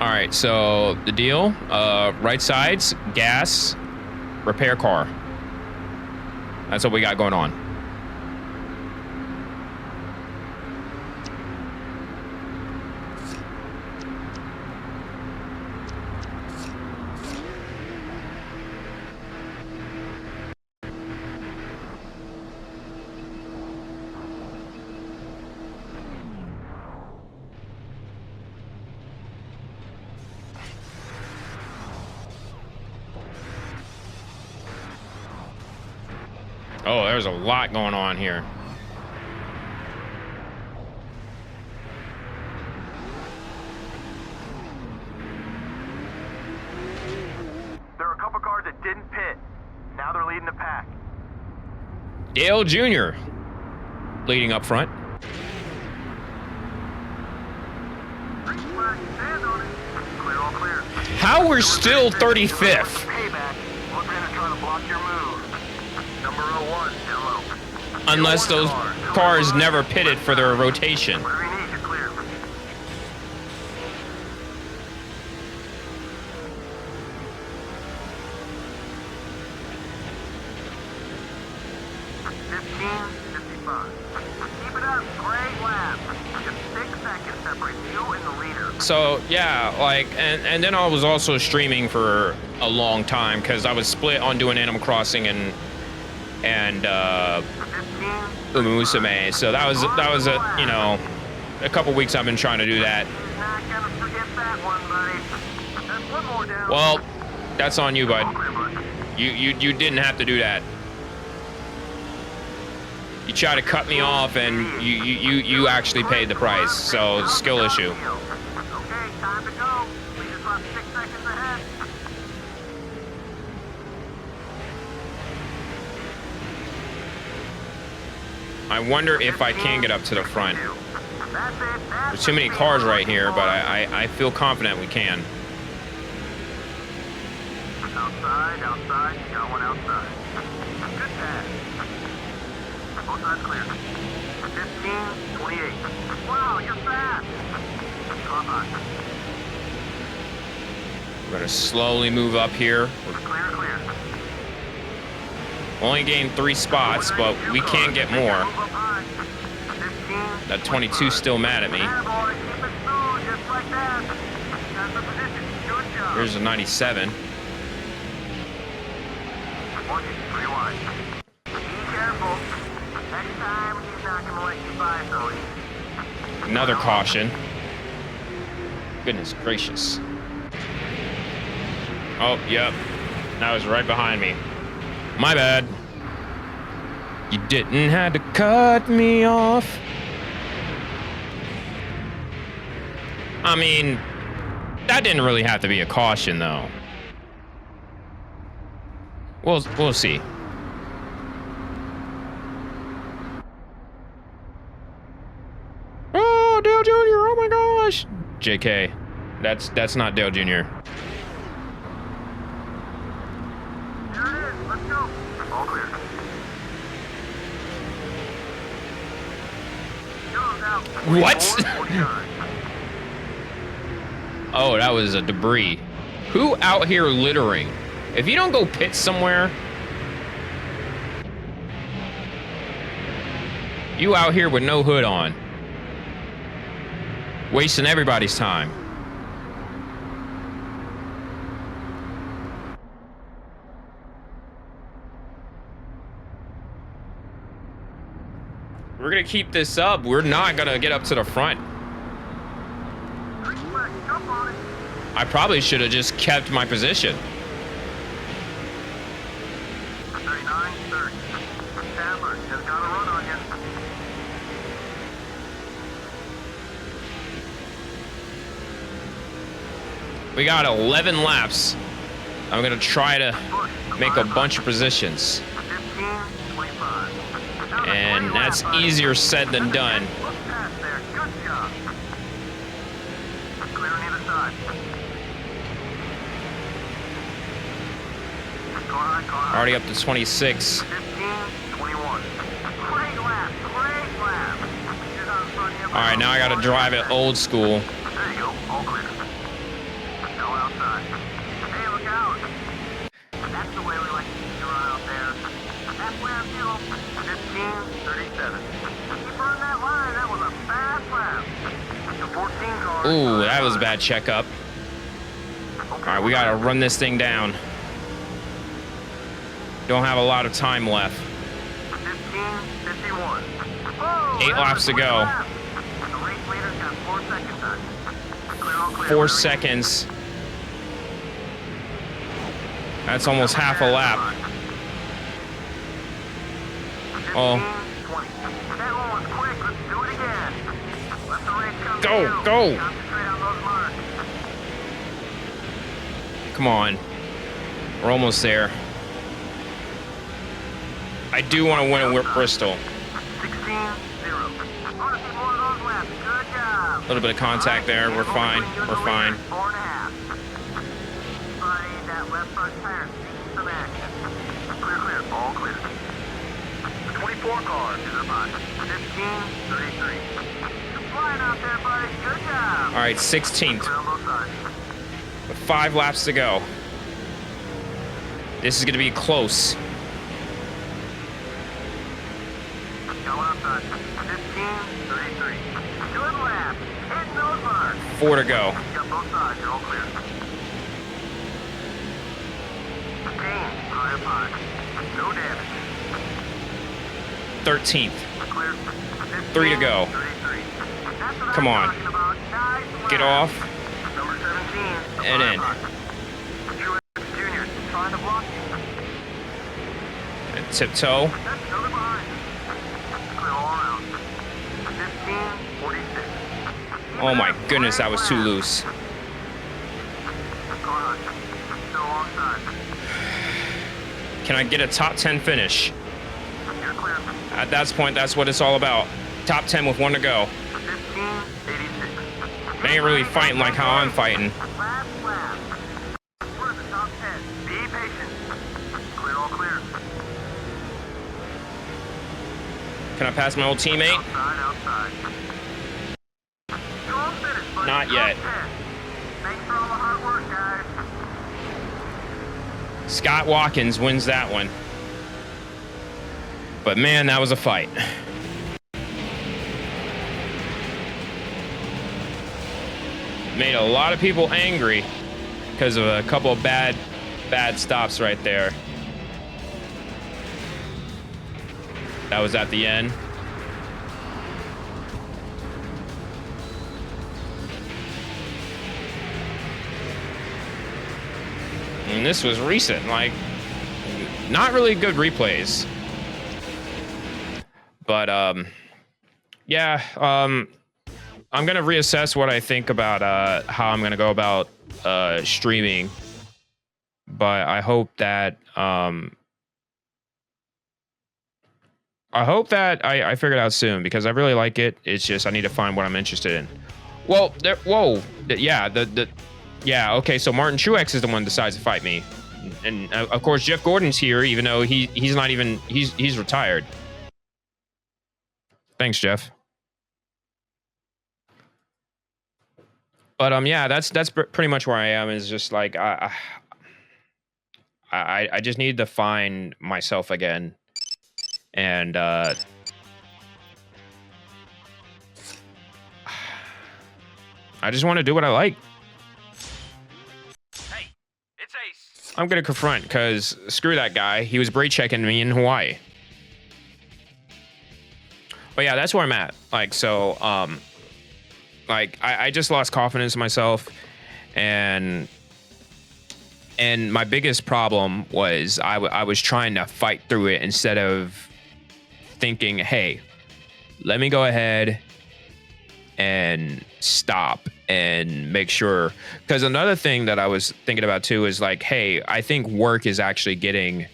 All right, so the deal, right sides, gas, repair car. That's what we got going on. Oh, there's a lot going on here. There are a couple cars that didn't pit. Now they're leading the pack. Dale Jr. leading up front. Green flag, stand on it. Clear, all clear. How we're still 35th? Payback. We're gonna try to block your move. Number 01, yellow. Unless those cars never pitted for their rotation. Whatever you need, you're clear. Keep it up, great lap. Just 6 seconds separates you and the leader. So yeah, like, and then I was also streaming for a long time because I was split on doing Animal Crossing and Uma Musume. So that was a, you know, a couple weeks I've been trying to do that. Not gonna forget that one, buddy. That's one more down. Well, that's on you, bud. Clear, bud. You didn't have to do that. You tried to cut me off, and you actually paid the price. So skill issue. Okay, time to go. We just lost 6 seconds ahead. I wonder if I can get up to the front. That's it. There's too many cars right here, but I feel confident we can. Outside, outside. You got one outside. Good pass. Both sides clear. 15, 28. Wow, you're fast. Come on. We're gonna slowly move up here. Clear, clear. Only gained 3 spots, but we can get more. Move up high. 15. That 22's still mad at me. Yeah, boy, keep it smooth, just like that. That's the position. Good job. Here's a 97. Watch it, pretty wide. Be careful. Next time, he's not gonna let you by so easy. Another caution. Goodness gracious. Oh, yep. That was right behind me. My bad. You didn't have to cut me off. I mean, that didn't really have to be a caution, though. We'll see. Oh, Dale Jr. Oh my gosh. JK. That's not Dale Jr. Here it is, let's go. All clear. Goes out. What? 49. Oh, that was a debris. Who out here littering? If you don't go pit somewhere, you out here with no hood on. Wasting everybody's time. We're gonna keep this up. We're not gonna get up to the front. Reflex, jump on it. I probably should have just kept my position. 39, 30. Sadler has got a run on you. We got 11 laps. I'm gonna try to make a bunch of positions. 15, 25. And that's easier said than done. Look past there. Good job. Clear on either side. Car high. Already up to 26. 15, 21. Great lap. Great lap. Get out in front of you. All right, now I gotta drive it old school. There you go. All clear. No outside. Hey, look out. That's the way we like to keep you out there. Halfway up hill. 15, 37. Keep running that line. That was a fast lap. The 14 car. Ooh, that was a bad checkup. All right, we gotta run this thing down. Don't have a lot of time left. 15, 51. Whoa, 8 laps to go. lap. The race leader's got 4 seconds on. Clear, all clear. 4 seconds. That's almost half a lap. 15, Oh. 20. That one was quick. Let's do it again. Let the race come Go, to you. go. Concentrate on those marks. Come on. We're almost there. I do want to win at Bristol. 16, 0. Want to see more of those laps. Good job. A little bit of contact there. We're fine. We're fine. 4.5. Buddy, that left front tire needs some action. Clear, clear. All clear. The 24 car is up on 15, 33. You're flying out there, buddy. Good job. All right, 16th. Clear on both sides. With 5 laps to go. This is going to be close. Go outside. 15, 33. Good lap. Hitting those marks. 4 to go. You got both sides. You're all clear. 15, high up high. No damage. 13th. Clear. 3 to go. 33. That's what Come I'm on. talking about. Nice Get lap. off Number 17. and in. Truex Jr. trying to block you. And tiptoe. That's another behind. Clear all around. 15, 46. Oh my goodness, that was too loose. Car high. Still alongside. Can I get a top 10 finish? You're clear. At that point, that's what it's all about. Top 10 with 1 to go. 15, 86. They ain't really fighting like how I'm fighting. Last lap. We're in the top 10. Be patient. Clear, all clear. Can I pass my old teammate? Outside, outside. Strong finish, buddy. Not yet. Top 10. Thanks for all the hard work, guys. Scott Watkins wins that one. But man, that was a fight. Made a lot of people angry because of a couple of bad stops right there. That was at the end. And this was recent, like, not really good replays. But, yeah, I'm going to reassess what I think about how I'm going to go about streaming. But I hope that I figure it out soon, because I really like it. It's just I need to find what I'm interested in. Well, yeah, okay, so Martin Truex is the one who decides to fight me. And of course Jeff Gordon's here, even though he's not even he's retired. Thanks, Jeff. But yeah, that's pretty much where I am. Is just like I just need to find myself again, and I just want to do what I like. Hey, it's Ace. I'm gonna confront, because screw that guy. He was brake checking me in Hawaii. But yeah, that's where I'm at. Like, so, like, I just lost confidence in myself, and my biggest problem was I was trying to fight through it instead of thinking, hey, let me go ahead and stop and make sure. Because another thing that I was thinking about too is like, hey, I think work is actually getting,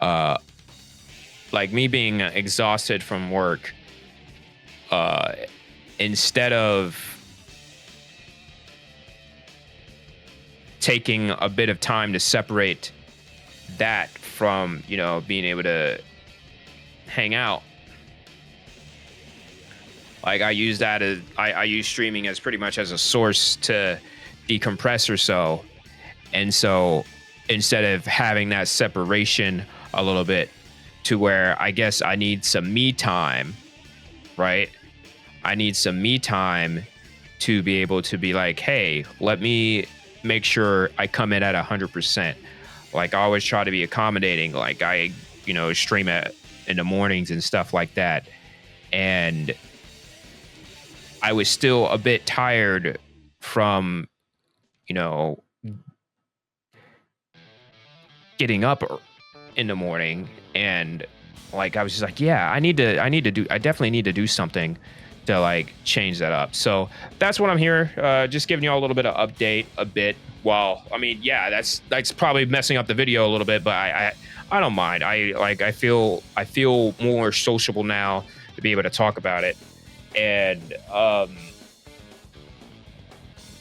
like, me being exhausted from work, instead of taking a bit of time to separate that from, you know, being able to hang out. Like, I use that as I use streaming as pretty much as a source to decompress or so. And so instead of having that separation a little bit, to where I guess I need some me time, right? I need some me time to be able to be like, hey, let me make sure I come in at 100%. Like, I always try to be accommodating. Like, I, you know, stream in the mornings and stuff like that. And I was still a bit tired from, you know, getting up in the morning. And like, I was just like, yeah, I definitely need to do something to like change that up. So that's what I'm here, just giving you all a little bit of update a bit. Well, I mean, yeah, that's probably messing up the video a little bit, but I don't mind. I feel more sociable now to be able to talk about it. And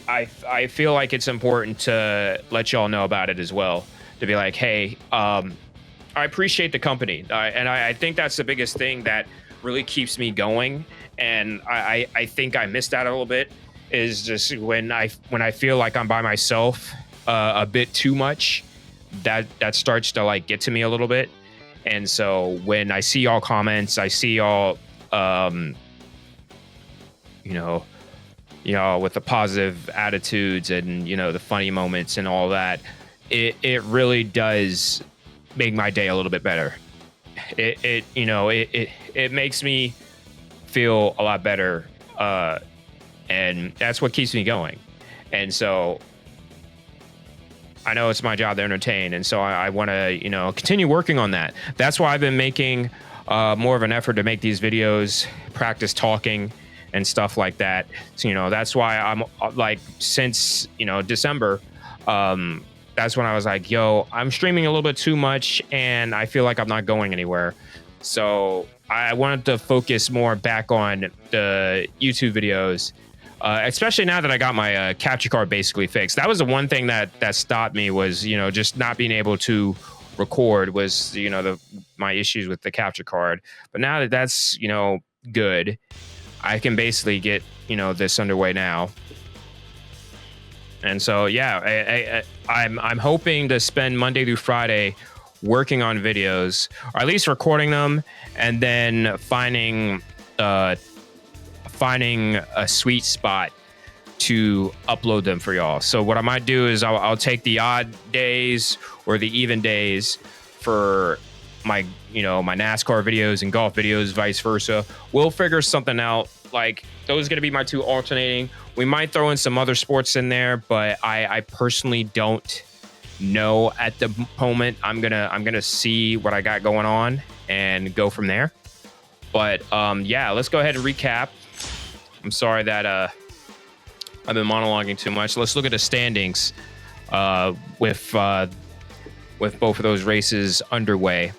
I feel like it's important to let y'all know about it as well, to be like, hey, I appreciate the company, and I think that's the biggest thing that really keeps me going. And I think I missed that a little bit, is just when I feel like I'm by myself a bit too much, that starts to like get to me a little bit. And so when I see all comments, I see all you know, with the positive attitudes and, you know, the funny moments and all that, it really does make my day a little bit better. It makes me feel a lot better, and that's what keeps me going. And so I know it's my job to entertain, and so I want to, you know, continue working on that. That's why I've been making more of an effort to make these videos, practice talking and stuff like that. So, you know, that's why I'm like, since, you know, December, that's when I was like, yo, I'm streaming a little bit too much and I feel like I'm not going anywhere. So I wanted to focus more back on the YouTube videos, especially now that I got my capture card basically fixed. That was the one thing that stopped me, was, you know, just not being able to record, was, you know, my issues with the capture card. But now that that's, you know, good, I can basically get, you know, this underway now. And so, yeah, I'm hoping to spend Monday through Friday working on videos, or at least recording them, and then finding a sweet spot to upload them for y'all. So what I might do is I'll take the odd days or the even days for my my NASCAR videos and golf videos, vice versa. We'll figure something out. Like, those are gonna be my two alternating. We might throw in some other sports in there, but I personally don't know at the moment. I'm gonna see what I got going on and go from there. But yeah, let's go ahead and recap. I'm sorry that I've been monologuing too much. Let's look at the standings with both of those races underway.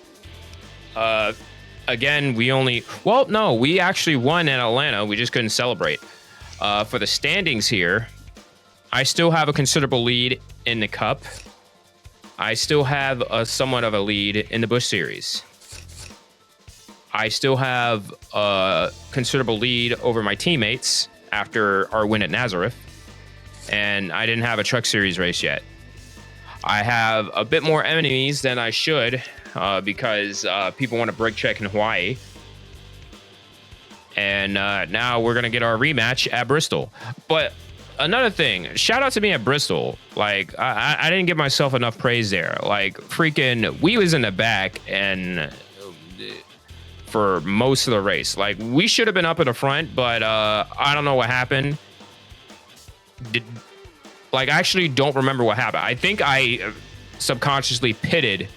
Again, we actually won in Atlanta. We just couldn't celebrate. For the standings here, I still have a considerable lead in the Cup. I still have somewhat of a lead in the Busch Series. I still have a considerable lead over my teammates after our win at Nazareth. And I didn't have a Truck Series race yet. I have a bit more enemies than I should because people want to brake check in Hawaii. And now we're going to get our rematch at Bristol. But another thing, shout out to me at Bristol. Like, I didn't give myself enough praise there. Like, freaking, we was in the back and for most of the race. Like, we should have been up in the front, but I don't know what happened. I actually don't remember what happened. I think I subconsciously pitted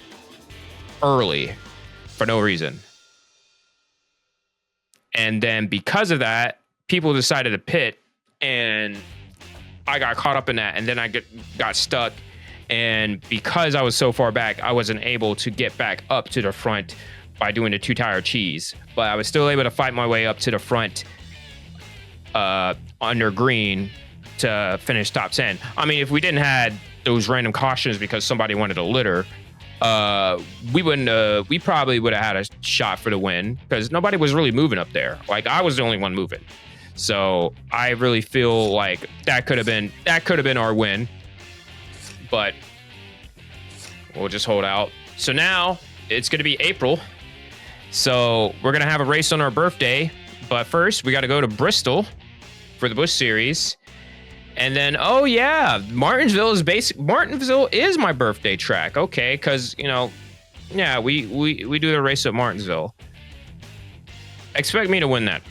early for no reason. And then because of that, people decided to pit, and I got caught up in that, and then I got stuck. And because I was so far back, I wasn't able to get back up to the front by doing the 2-tire cheese. But I was still able to fight my way up to the front under green to finish top 10. I mean, if we didn't had those random cautions because somebody wanted a litter, we probably would have had a shot for the win, because nobody was really moving up there. Like, I was the only one moving. So I really feel like that could have been our win, but we'll just hold out. So now it's going to be April. So we're going to have a race on our birthday, but first we got to go to Bristol for the Busch Series. And then, oh yeah, Martinsville is my birthday track. Okay, because yeah, we do the race at Martinsville. Expect me to win that.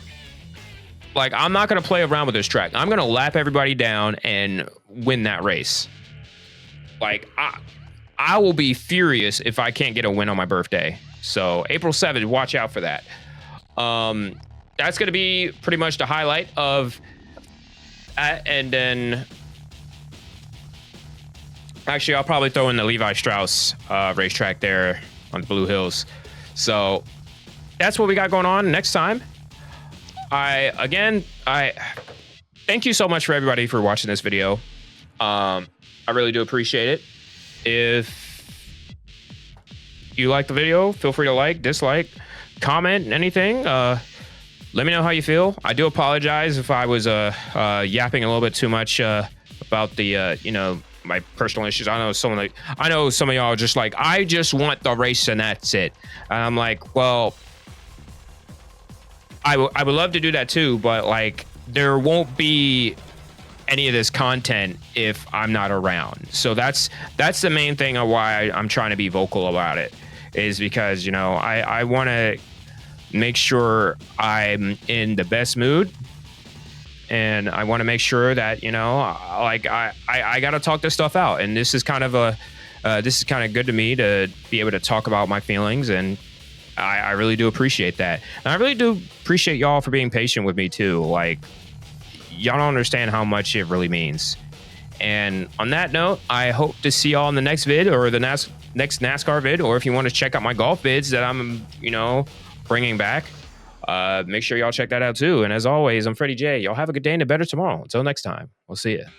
Like, I'm not gonna play around with this track. I'm gonna lap everybody down and win that race. Like, I will be furious if I can't get a win on my birthday. So April 7th, watch out for that. That's gonna be pretty much the highlight of. And then, actually, I'll probably throw in the Levi Strauss racetrack there on the Blue Hills. So that's what we got going on next time. I thank you so much for everybody for watching this video. I really do appreciate it. If you like the video, feel free to like, dislike, comment, anything. Let me know how you feel. I do apologize if I was yapping a little bit too much about the my personal issues. I know some of y'all are just like, I just want the race and that's it. And I'm like, well, I would love to do that too, but like, there won't be any of this content if I'm not around. So that's the main thing of why I'm trying to be vocal about it, is because I want to make sure I'm in the best mood, and I want to make sure that I got to talk this stuff out, and this is kind of good to me to be able to talk about my feelings, and I really do appreciate that. And I really do appreciate y'all for being patient with me too. Like, y'all don't understand how much it really means. And on that note, I hope to see y'all in the next vid, or the next NASCAR vid, or if you want to check out my golf vids that I'm bringing back, make sure y'all check that out too. And as always, I'm Freddie J. Y'all have a good day and a better tomorrow. Until next time, we'll see you.